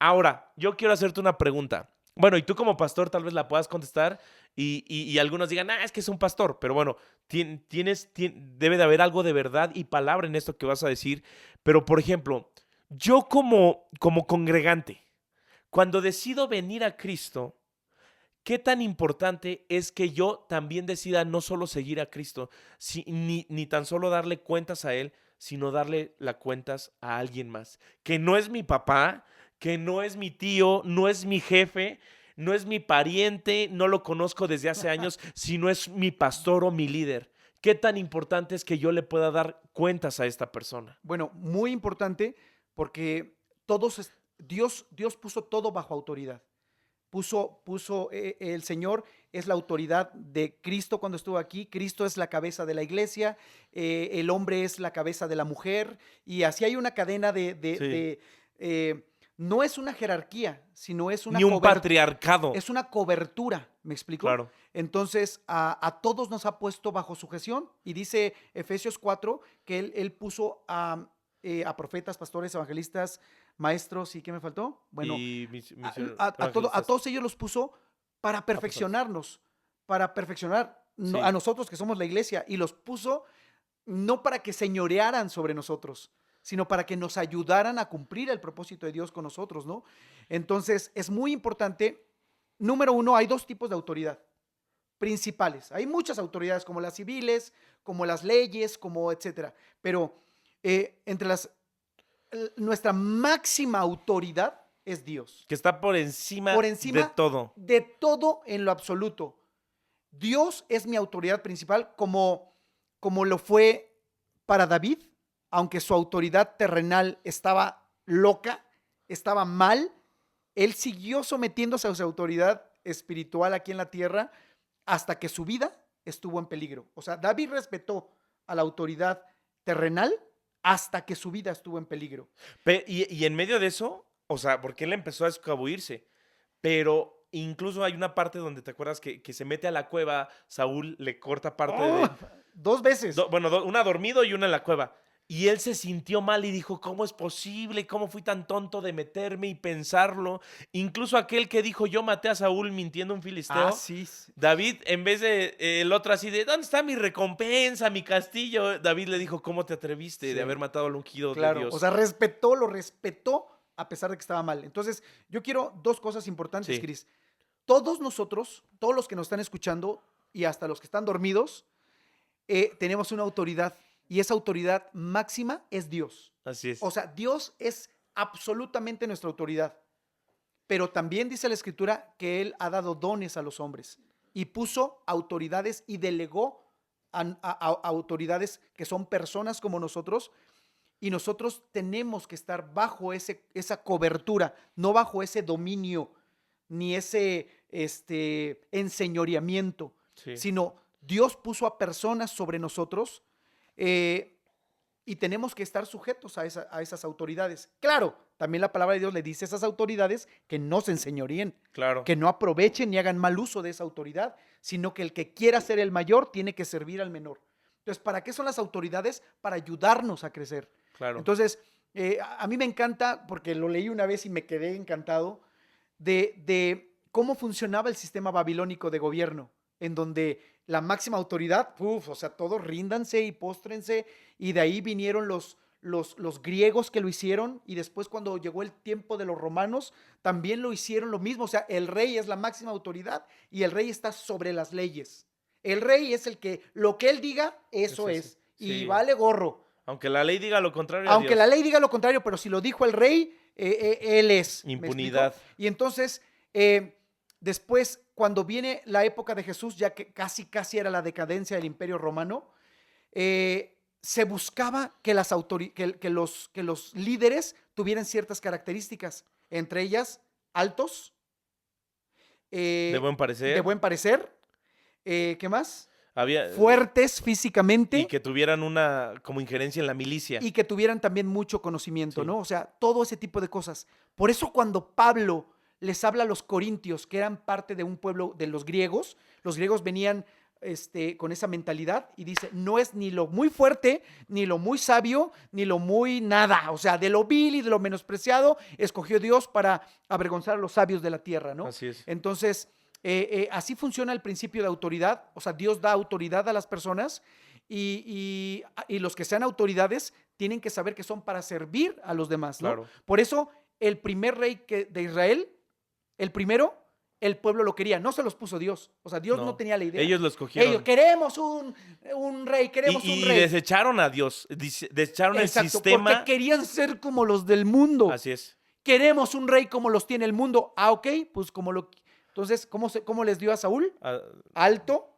Ahora, yo quiero hacerte una pregunta. Bueno, y tú como pastor tal vez la puedas contestar y algunos digan, es que es un pastor, pero bueno, debe de haber algo de verdad y palabra en esto que vas a decir. Pero, por ejemplo, yo como congregante, cuando decido venir a Cristo, ¿Qué tan importante es que yo también decida no solo seguir a Cristo, ni tan solo darle cuentas a Él, sino darle las cuentas a alguien más? Que no es mi papá, que no es mi tío, no es mi jefe, no es mi pariente, no lo conozco desde hace años, sino es mi pastor o mi líder. ¿Qué tan importante es que yo le pueda dar cuentas a esta persona? Bueno, muy importante porque Dios puso todo bajo autoridad. El Señor es la autoridad de Cristo cuando estuvo aquí. Cristo es la cabeza de la iglesia, el hombre es la cabeza de la mujer, y así hay una cadena Sí. no es una jerarquía, sino es Ni un patriarcado. es una cobertura, ¿me explico? Claro. Entonces, a todos nos ha puesto bajo sujeción, y dice Efesios 4 que Él puso a profetas, pastores, evangelistas, maestros, ¿y qué me faltó? Bueno, Y a evangelistas, todos ellos los puso para apóstoles. perfeccionar a Sí, nosotros que somos la iglesia, y los puso no para que señorearan sobre nosotros, sino para que nos ayudaran a cumplir el propósito de Dios con nosotros, ¿no? Entonces, es muy importante. Número uno, hay dos tipos de autoridad principales. Hay muchas autoridades, como las civiles, como las leyes, como etcétera. Pero entre nuestra máxima autoridad es Dios. que está por Por encima de encima todo. de todo en lo absoluto. Dios es mi autoridad principal, como lo fue para David, aunque su autoridad terrenal estaba loca, estaba mal. Él siguió sometiéndose a su autoridad espiritual aquí en la tierra hasta que su vida estuvo en peligro. O sea, David respetó a la autoridad terrenal hasta que su vida estuvo en peligro. Y en medio de eso, o sea, porque él empezó a escabullirse, pero incluso hay una parte donde te acuerdas que se mete a la cueva, Saúl le corta parte ¡Oh! de, Dos veces. una dormido y una en la cueva. Y él se sintió mal y dijo, ¿cómo es posible? ¿Cómo fui tan tonto de meterme y pensarlo? Incluso aquel que dijo, yo maté a Saúl mintiendo a un Ah, filisteo. sí. David, en vez de el otro así de, ¿dónde está mi recompensa, mi castillo? David le dijo, ¿cómo te atreviste de Sí, haber matado al ungido de claro. O Dios? sea, lo respetó a pesar de que estaba mal. Entonces, yo quiero dos cosas importantes, Sí, Cris. Todos nosotros, todos los que nos están escuchando y hasta los que están dormidos, tenemos una autoridad, y esa autoridad máxima es Dios. así es. O sea, Dios es absolutamente nuestra autoridad. Pero también dice la Escritura que Él ha dado dones a los hombres y puso autoridades y delegó a autoridades que son personas como nosotros, y nosotros tenemos que estar bajo esa cobertura, no bajo ese dominio ni ese enseñoreamiento, Sí, sino Dios puso a personas sobre nosotros, eh, y tenemos que estar sujetos a esas autoridades. Claro, también la palabra de Dios le dice a esas autoridades que no se enseñoríen, claro, que no aprovechen ni hagan mal uso de esa autoridad, sino que el que quiera ser el mayor tiene que servir al menor. Entonces, ¿para qué son las autoridades? Para ayudarnos a crecer. claro. Entonces, a mí me encanta, porque lo leí una vez y me quedé encantado, de cómo funcionaba el sistema babilónico de gobierno, en donde la máxima autoridad, o sea, todos ríndanse y póstrense, y de ahí vinieron los griegos que lo hicieron, y después cuando llegó el tiempo de los romanos, también lo hicieron lo mismo. O sea, el rey es la máxima autoridad y el rey está sobre las leyes. El rey es el que, lo que él diga, eso Es así. es, y Sí. vale gorro. Aunque la ley diga lo contrario, Aunque la adiós. ley diga lo contrario, pero si lo dijo el rey, él es. ¿Me explico? Impunidad. Y entonces, después, cuando viene la época de Jesús, ya que casi era la decadencia del Imperio Romano, se buscaba que los líderes tuvieran ciertas características, entre ellas altos, De buen de parecer. buen parecer, ¿qué más? Había. Fuertes Y físicamente, que tuvieran una como injerencia en la milicia. y que tuvieran también mucho conocimiento, Sí. ¿no? O sea, todo ese tipo de cosas. Por eso cuando Pablo les habla a los corintios, que eran parte de un pueblo de los griegos venían con esa mentalidad, y dice, no es ni lo muy fuerte, ni lo muy sabio, ni lo muy nada. O sea, de lo vil y de lo menospreciado, escogió Dios para avergonzar a los sabios de la tierra, ¿no? Así es. Entonces, así funciona el principio de autoridad. O sea, Dios da autoridad a las personas, y los que sean autoridades tienen que saber que son para servir a los demás, ¿no? Claro. Por eso, el primer rey de Israel, el primero, el pueblo lo quería, no se los puso Dios. O sea, Dios no No, tenía la idea. ellos lo Ellos, escogieron. queremos un rey, queremos un Y rey. desecharon a Dios, desecharon el Exacto, sistema. porque querían ser como los del mundo. Así es. Queremos un rey como los tiene el mundo. Ah, ok, pues como lo... Entonces, ¿cómo les dio a Saúl? A Alto,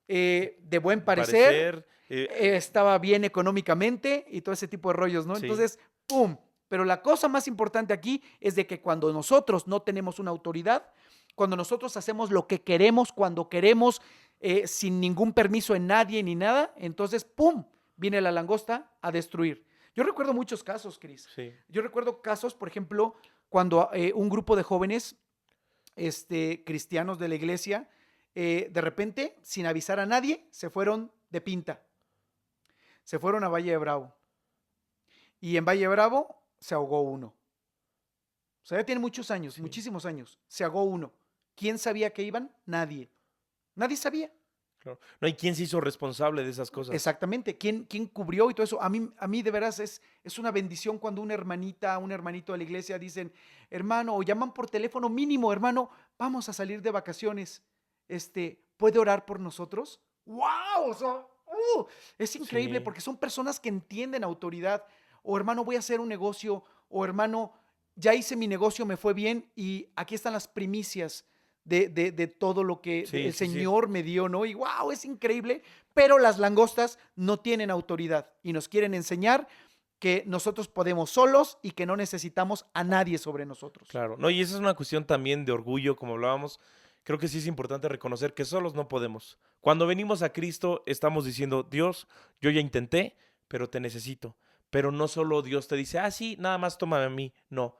de buen parecer, estaba bien económicamente y todo ese tipo de rollos, ¿no? Sí. Entonces, ¡pum! Pero la cosa más importante aquí es de que cuando nosotros no tenemos una autoridad, cuando nosotros hacemos lo que queremos, cuando queremos, sin ningún permiso en nadie ni nada, entonces, ¡pum!, viene la langosta a destruir. Yo recuerdo muchos casos, Cris. Sí. Yo recuerdo casos, por ejemplo, cuando un grupo de jóvenes cristianos de la iglesia, de repente, sin avisar a nadie, se fueron de pinta. Se fueron a Valle de Bravo. Y en Valle de Bravo se ahogó uno. O sea, ya tiene muchos años, Sí. muchísimos años. Se ahogó uno. ¿Quién sabía que iban? Nadie. Nadie sabía. Claro. No hay quien se hizo responsable de esas cosas. Exactamente. ¿Quién cubrió y todo eso? A mí de veras es una bendición cuando una hermanita, un hermanito de la iglesia dicen, hermano, o llaman por teléfono mínimo, hermano, vamos a salir de vacaciones. ¿Puede orar por nosotros? ¡Wow! O sea, es increíble Sí. porque son personas que entienden autoridad. O hermano, voy a hacer un negocio. O hermano, ya hice mi negocio, me fue bien y aquí están las primicias de todo lo que Sí, el sí, sí. Señor me dio, ¿no? Y wow, es increíble, pero las langostas no tienen autoridad y nos quieren enseñar que nosotros podemos solos y que no necesitamos a nadie sobre nosotros. Claro. No, y esa es una cuestión también de orgullo, como hablábamos. Creo que sí es importante reconocer que solos no podemos. Cuando venimos a Cristo, estamos diciendo, Dios, yo ya intenté, pero te necesito. Pero no solo Dios te dice, ah, sí, nada más tómame a mí. No,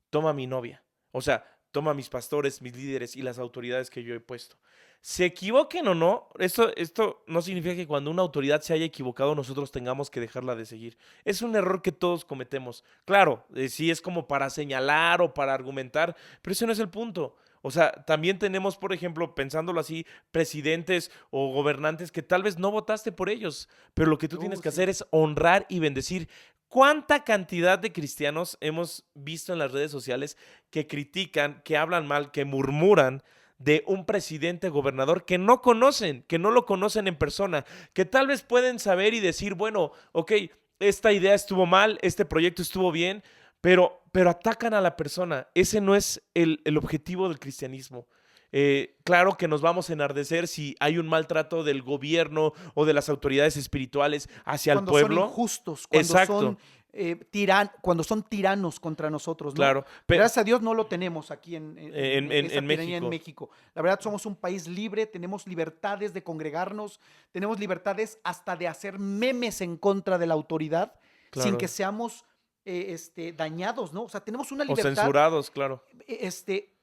toma a mi novia. O sea, toma a mis pastores, mis líderes y las autoridades que yo he puesto. Se equivoquen o no, esto no significa que cuando una autoridad se haya equivocado nosotros tengamos que dejarla de seguir. Es un error que todos cometemos. Claro, sí es como para señalar o para argumentar, pero ese no es el punto. O sea, también tenemos, por ejemplo, pensándolo así, presidentes o gobernantes que tal vez no votaste por ellos, pero lo que tú tienes que Sí. hacer es honrar y bendecir. ¿Cuánta cantidad de cristianos hemos visto en las redes sociales que critican, que hablan mal, que murmuran de un presidente gobernador que no conocen, que no lo conocen en persona, que tal vez pueden saber y decir, bueno, ok, esta idea estuvo mal, este proyecto estuvo bien, pero atacan a la persona? Ese no es el objetivo del cristianismo. Claro que nos vamos a enardecer si hay un maltrato del gobierno o de las autoridades espirituales hacia el Cuando son pueblo. injustos, cuando Exacto. son cuando son tiranos contra nosotros, ¿no? Claro, Gracias a Dios no lo tenemos aquí en esa en tiranía en México. México. La verdad, somos un país libre, tenemos libertades de congregarnos, tenemos libertades hasta de hacer memes en contra de la autoridad, sin que Claro. seamos dañados, ¿no? O sea, tenemos una O libertad, censurados, claro.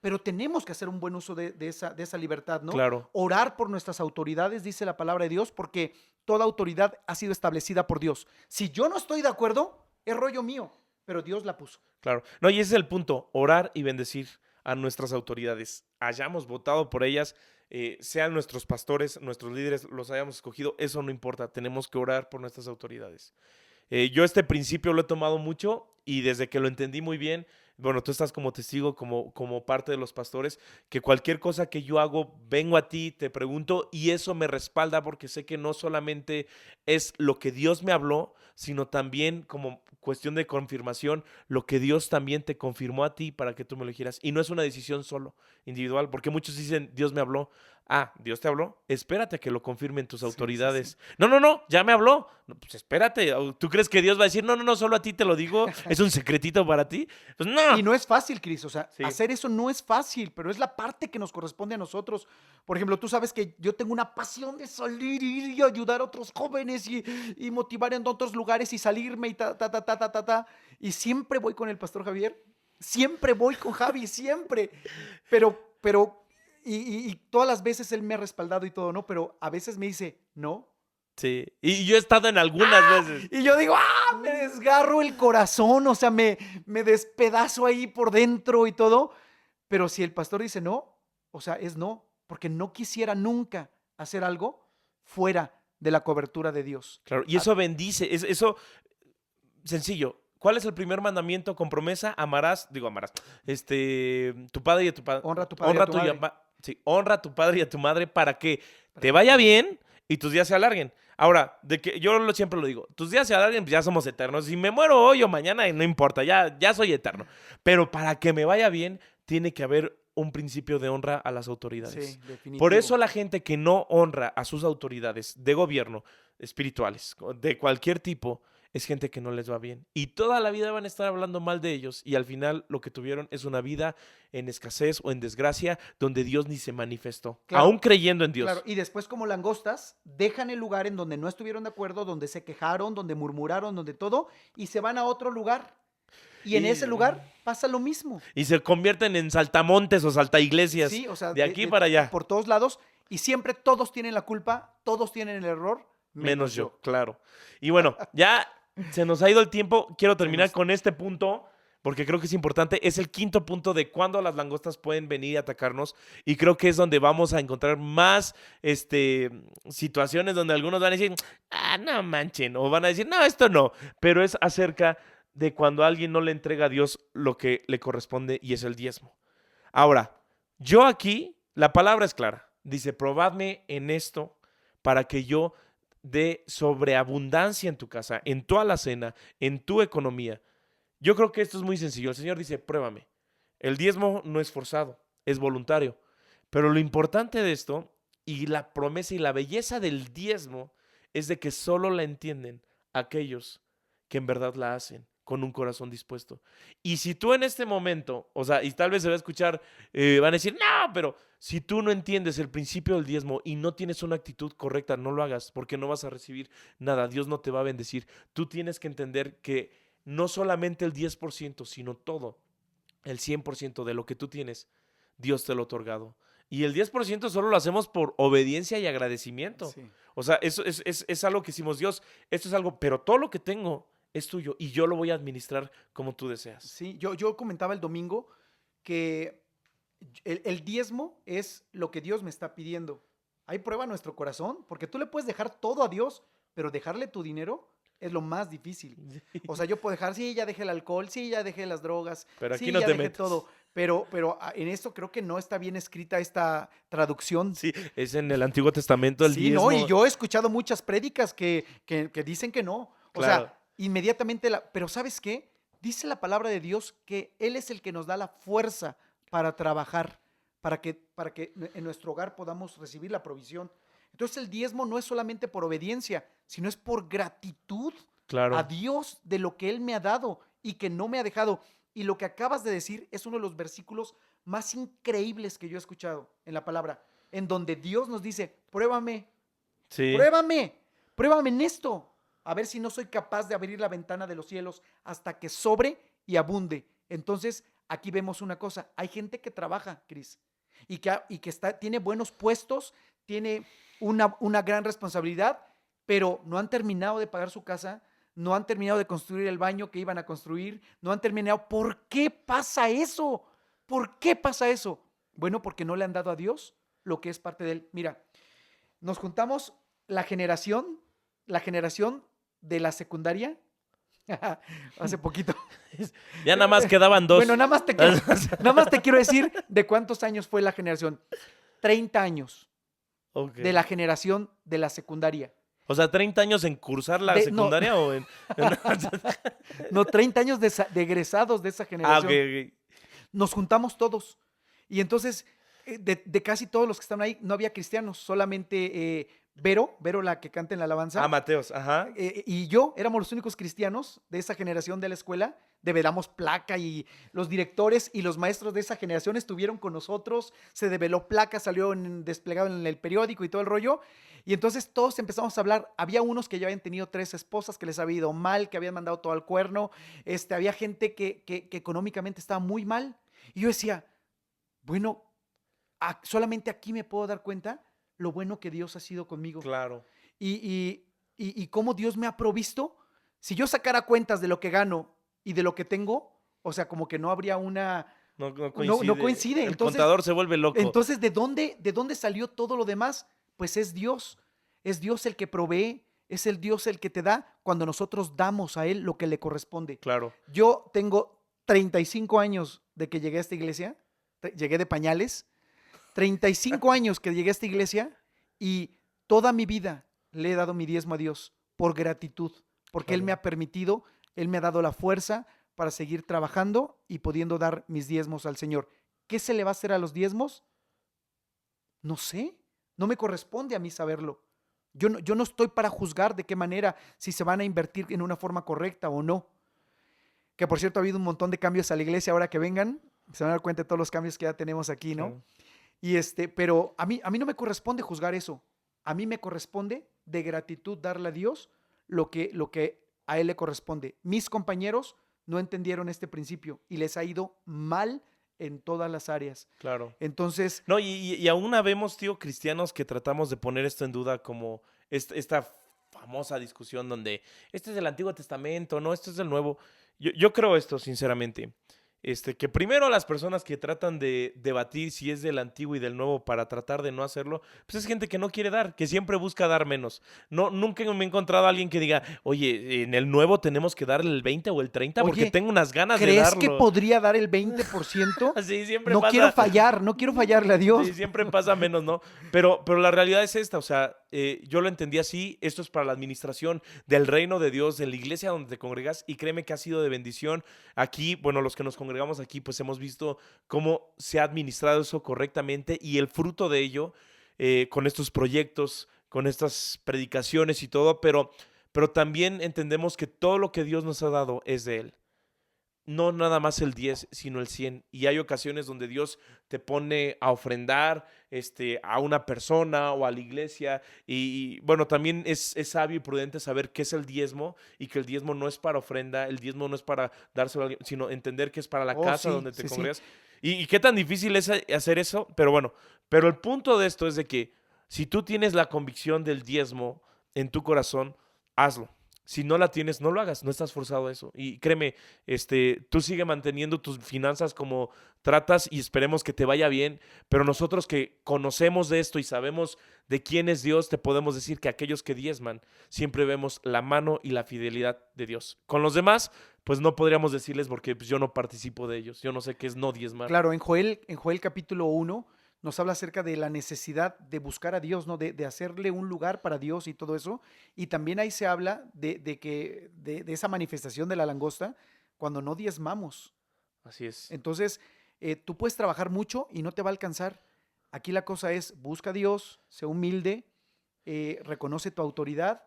pero tenemos que hacer un buen uso de esa libertad, ¿no? Claro, Orar por nuestras autoridades, dice la palabra de Dios, porque toda autoridad ha sido establecida por Dios. Si yo no estoy de acuerdo, es rollo mío, pero Dios la puso. claro. No, y ese es el punto, orar y bendecir a nuestras autoridades. Hayamos votado por ellas, sean nuestros pastores, nuestros líderes, los hayamos escogido, eso no importa, tenemos que orar por nuestras autoridades. Yo este principio lo he tomado mucho y desde que lo entendí muy bien, bueno, tú estás como testigo, como parte de los pastores, que cualquier cosa que yo hago, vengo a ti, te pregunto y eso me respalda porque sé que no solamente es lo que Dios me habló, sino también como cuestión de confirmación, lo que Dios también te confirmó a ti para que tú me lo dijeras. Y no es una decisión solo, individual, porque muchos dicen, Dios me habló. Ah, ¿Dios te habló? Espérate a que lo confirmen tus Sí, sí, autoridades. sí. No, ya me habló. No, pues espérate. ¿Tú crees que Dios va a decir, no, solo a ti te lo digo? ¿Es un secretito para ti? Pues no. Y no es fácil, Cris, o sea, Sí. hacer eso no es fácil, pero es la parte que nos corresponde a nosotros. Por ejemplo, tú sabes que yo tengo una pasión de salir y ayudar a otros jóvenes y motivar en otros lugares y salirme y ta. Y siempre voy con el pastor Javier, siempre voy con Javi, siempre. Pero, y todas las veces él me ha respaldado y todo, ¿no? Pero a veces me dice, no. Sí. Y yo he estado en algunas veces. Y yo digo, me desgarro el corazón, o sea, me despedazo ahí por dentro y todo. Pero si el pastor dice no, o sea, es no, porque no quisiera nunca hacer algo fuera de la cobertura de Dios. Claro. Y eso bendice. Eso, sencillo. ¿Cuál es el primer mandamiento con promesa? Amarás, tu padre y a tu padre. Honra a tu padre y a tu madre. Sí, honra a tu padre y a tu madre para que Para te que vaya te- bien y tus días se alarguen. Ahora, siempre lo digo, tus días se alarguen, pues ya somos eternos. Si me muero hoy o mañana, no importa, ya soy eterno. Pero para que me vaya bien, tiene que haber un principio de honra a las autoridades. Sí, definitivo. Por eso la gente que no honra a sus autoridades de gobierno, espirituales, de cualquier tipo, es gente que no les va bien. Y toda la vida van a estar hablando mal de ellos y al final lo que tuvieron es una vida en escasez o en desgracia donde Dios ni se manifestó, Claro, aún creyendo en Dios. Claro, y después como langostas, dejan el lugar en donde no estuvieron de acuerdo, donde se quejaron, donde murmuraron, donde todo, y se van a otro lugar. Y en ese lugar pasa lo mismo. Y se convierten en saltamontes o saltaiglesias, Sí, o sea, de aquí para allá. por todos lados, y siempre todos tienen la culpa, todos tienen el error, Menos yo, claro. Y bueno, ya se nos ha ido el tiempo. Quiero terminar con este punto, porque creo que es importante. Es el quinto punto de cuándo las langostas pueden venir a atacarnos. Y creo que es donde vamos a encontrar más situaciones donde algunos van a decir, no manchen, o van a decir, no, esto no. Pero es acerca de cuando alguien no le entrega a Dios lo que le corresponde y es el diezmo. Ahora, yo aquí, la palabra es clara. Dice, probadme en esto para que yo dé sobreabundancia en tu casa, en tu alacena, en tu economía. Yo creo que esto es muy sencillo. El Señor dice, pruébame. El diezmo no es forzado, es voluntario. Pero lo importante de esto y la promesa y la belleza del diezmo es de que solo la entienden aquellos que en verdad la hacen con un corazón dispuesto. Y si tú en este momento, o sea, y tal vez se va a escuchar, van a decir, no, pero si tú no entiendes el principio del diezmo y no tienes una actitud correcta, no lo hagas porque no vas a recibir nada. Dios no te va a bendecir. Tú tienes que entender que no solamente el 10%, sino todo, el 100% de lo que tú tienes, Dios te lo ha otorgado. Y el 10% solo lo hacemos por obediencia y agradecimiento. Sí. O sea, eso es algo que hicimos, Dios, esto es algo, pero todo lo que tengo es tuyo y yo lo voy a administrar como tú deseas. Sí, yo comentaba el domingo que el diezmo es lo que Dios me está pidiendo. Ahí prueba nuestro corazón, porque tú le puedes dejar todo a Dios, pero dejarle tu dinero es lo más difícil. O sea, yo puedo dejar, sí, ya dejé el alcohol, sí, ya dejé las drogas, Pero aquí sí, no ya te dejé metas. todo. Pero en esto creo que no está bien escrita esta traducción. Sí, es en el Antiguo Testamento el Sí, diezmo. no, y yo he escuchado muchas prédicas que dicen que no. O Claro. sea, inmediatamente pero ¿sabes qué? Dice la palabra de Dios que Él es el que nos da la fuerza para trabajar, para que en nuestro hogar podamos recibir la provisión. Entonces el diezmo no es solamente por obediencia, sino es por gratitud Claro. a Dios de lo que Él me ha dado y que no me ha dejado. Y lo que acabas de decir es uno de los versículos más increíbles que yo he escuchado en la palabra, en donde Dios nos dice, pruébame, Sí. pruébame en esto, a ver si no soy capaz de abrir la ventana de los cielos hasta que sobre y abunde. Entonces, aquí vemos una cosa, hay gente que trabaja, Cris, y que tiene buenos puestos, tiene una gran responsabilidad, pero no han terminado de pagar su casa, no han terminado de construir el baño que iban a construir, no han terminado. ¿Por qué pasa eso? ¿Por qué pasa eso? Bueno, porque no le han dado a Dios lo que es parte de Él. Mira, nos juntamos la generación de la secundaria, hace poquito. Ya nada más quedaban dos. Bueno, nada más te quiero decir de cuántos años fue la generación. 30 años Okay. de la generación de la secundaria. O sea, 30 años en cursar la No. secundaria o en... No, 30 años de egresados de esa generación. ok. Nos juntamos todos. Y entonces, de casi todos los que estaban ahí, no había cristianos, solamente Vero, la que canta en la alabanza. Mateos, ajá. Y yo éramos los únicos cristianos de esa generación de la escuela. Develamos placa y los directores y los maestros de esa generación estuvieron con nosotros. Se develó placa, salió desplegado en el periódico y todo el rollo. Y entonces todos empezamos a hablar. Había unos que ya habían tenido 3 esposas, que les había ido mal, que habían mandado todo al cuerno. Había gente que económicamente estaba muy mal. Y yo decía, bueno, solamente aquí me puedo dar cuenta lo bueno que Dios ha sido conmigo. Claro. Y cómo Dios me ha provisto. Si yo sacara cuentas de lo que gano y de lo que tengo, o sea, como que no habría una... No coincide. No coincide. El Entonces, contador se vuelve loco. Entonces, ¿de dónde salió todo lo demás? Pues es Dios. Es Dios el que provee, es el Dios el que te da cuando nosotros damos a Él lo que le corresponde. Claro. Yo tengo 35 años de que llegué a esta iglesia, llegué de pañales, 35 años que llegué a esta iglesia y toda mi vida le he dado mi diezmo a Dios por gratitud, porque Él Claro. me ha permitido, Él me ha dado la fuerza para seguir trabajando y pudiendo dar mis diezmos al Señor. ¿Qué se le va a hacer a los diezmos? No sé, no me corresponde a mí saberlo. Yo no estoy para juzgar de qué manera, si se van a invertir en una forma correcta o no. Que por cierto ha habido un montón de cambios a la iglesia ahora que vengan. Se van a dar cuenta de todos los cambios que ya tenemos aquí, ¿no? Claro. Pero a mí no me corresponde juzgar eso. A mí me corresponde de gratitud darle a Dios lo que a Él le corresponde. Mis compañeros no entendieron este principio y les ha ido mal en todas las áreas. Claro. Entonces, No, y aún habemos, tío, cristianos que tratamos de poner esto en duda como esta famosa discusión donde este es del Antiguo Testamento, no, esto es del Nuevo. Yo creo esto, sinceramente. Que primero las personas que tratan de debatir si es del Antiguo y del Nuevo para tratar de no hacerlo, pues es gente que no quiere dar, que siempre busca dar menos. No, nunca me he encontrado a alguien que diga, oye, en el Nuevo tenemos que darle el 20 o el 30 porque oye, tengo unas ganas de ¿crees que darlo. podría dar el 20%? Sí, siempre No pasa. quiero fallarle a Dios. Sí, siempre pasa menos, ¿no? Pero la realidad es esta, o sea, yo lo entendí así, esto es para la administración del reino de Dios, de la iglesia donde te congregas, y créeme que ha sido de bendición. Aquí, bueno, los que nos congregamos aquí, pues hemos visto cómo se ha administrado eso correctamente y el fruto de ello con estos proyectos, con estas predicaciones y todo, pero también entendemos que todo lo que Dios nos ha dado es de Él. No nada más el 10, sino el 100. Y hay ocasiones donde Dios te pone a ofrendar a una persona o a la iglesia. Y bueno, también es sabio y prudente saber qué es el diezmo y que el diezmo no es para ofrenda, el diezmo no es para dárselo a alguien, sino entender que es para la Oh, casa sí, donde te sí, sí. congregas. Y qué tan difícil es hacer eso, pero bueno, pero el punto de esto es de que si tú tienes la convicción del diezmo en tu corazón, hazlo. Si no la tienes, no lo hagas, no estás forzado a eso. Y créeme, tú sigue manteniendo tus finanzas como tratas y esperemos que te vaya bien, pero nosotros que conocemos de esto y sabemos de quién es Dios, te podemos decir que aquellos que diezman, siempre vemos la mano y la fidelidad de Dios. Con los demás, pues no podríamos decirles porque pues, yo no participo de ellos, yo no sé qué es no diezmar. Claro, en Joel capítulo 1 nos habla acerca de la necesidad de buscar a Dios, ¿no? De hacerle un lugar para Dios y todo eso. Y también ahí se habla de esa manifestación de la langosta cuando no diezmamos. Así es. Entonces, tú puedes trabajar mucho y no te va a alcanzar. Aquí la cosa es, busca a Dios, sé humilde, reconoce tu autoridad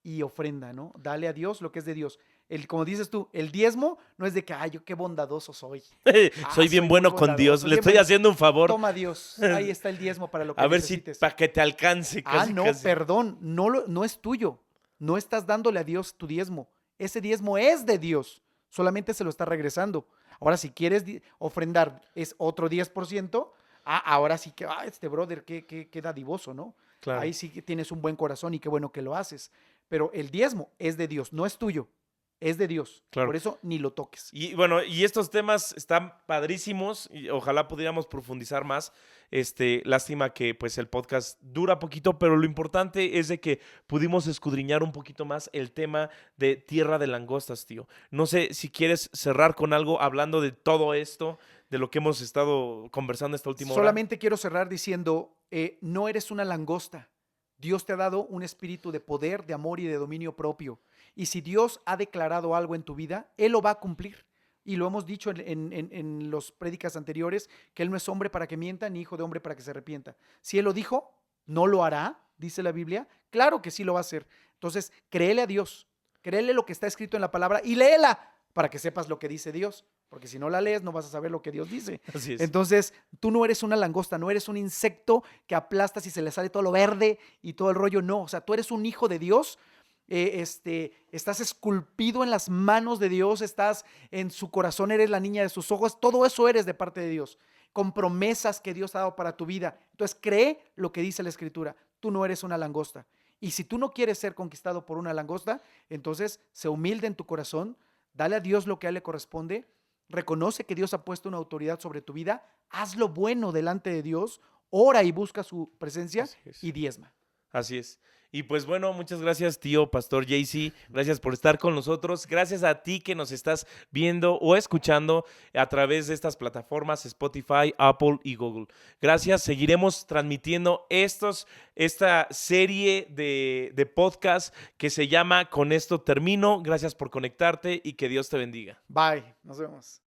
y ofrenda, ¿no? Dale a Dios lo que es de Dios. Como dices tú, el diezmo no es de que, ay, yo qué bondadoso soy. Soy bien Soy muy bueno con Dios, bondadoso, le bien estoy bueno. haciendo un favor. Toma Dios, ahí está el diezmo para lo que A ver si necesites. para que te alcance. Casi, No, casi. perdón, no es tuyo. No estás dándole a Dios tu diezmo. Ese diezmo es de Dios. Solamente se lo está regresando. Ahora, si quieres ofrendar, es otro 10%. Ahora sí que, este brother, qué dadivoso, ¿no? Claro. Ahí sí que tienes un buen corazón y qué bueno que lo haces. Pero el diezmo es de Dios, no es tuyo. Es de Dios. Claro. Por eso ni lo toques. Y bueno, y estos temas están padrísimos y ojalá pudiéramos profundizar más. Lástima que pues el podcast dura poquito, pero lo importante es de que pudimos escudriñar un poquito más el tema de tierra de langostas, tío. No sé si quieres cerrar con algo hablando de todo esto, de lo que hemos estado conversando esta última hora. Solamente quiero cerrar diciendo, no eres una langosta. Dios te ha dado un espíritu de poder, de amor y de dominio propio. Y si Dios ha declarado algo en tu vida, Él lo va a cumplir. Y lo hemos dicho en los prédicas anteriores, que Él no es hombre para que mienta, ni hijo de hombre para que se arrepienta. Si Él lo dijo, ¿no lo hará? Dice la Biblia. Claro que sí lo va a hacer. Entonces, créele a Dios. Créele lo que está escrito en la palabra y léela para que sepas lo que dice Dios. Porque si no la lees, no vas a saber lo que Dios dice. Así es. Entonces, tú no eres una langosta, no eres un insecto que aplastas y se le sale todo lo verde y todo el rollo. No, o sea, tú eres un hijo de Dios. Estás esculpido en las manos de Dios, estás en su corazón, eres la niña de sus ojos, todo eso eres de parte de Dios, con promesas que Dios ha dado para tu vida. Entonces cree lo que dice la Escritura, tú no eres una langosta. Y si tú no quieres ser conquistado por una langosta, entonces sé humilde en tu corazón, dale a Dios lo que a Él le corresponde, reconoce que Dios ha puesto una autoridad sobre tu vida, haz lo bueno delante de Dios, ora y busca su presencia Así es. y diezma. Así es. Y pues bueno, muchas gracias, tío Pastor JC. Gracias por estar con nosotros. Gracias a ti que nos estás viendo o escuchando a través de estas plataformas Spotify, Apple y Google. Gracias. Seguiremos transmitiendo esta serie de podcast que se llama Con esto termino. Gracias por conectarte y que Dios te bendiga. Bye. Nos vemos.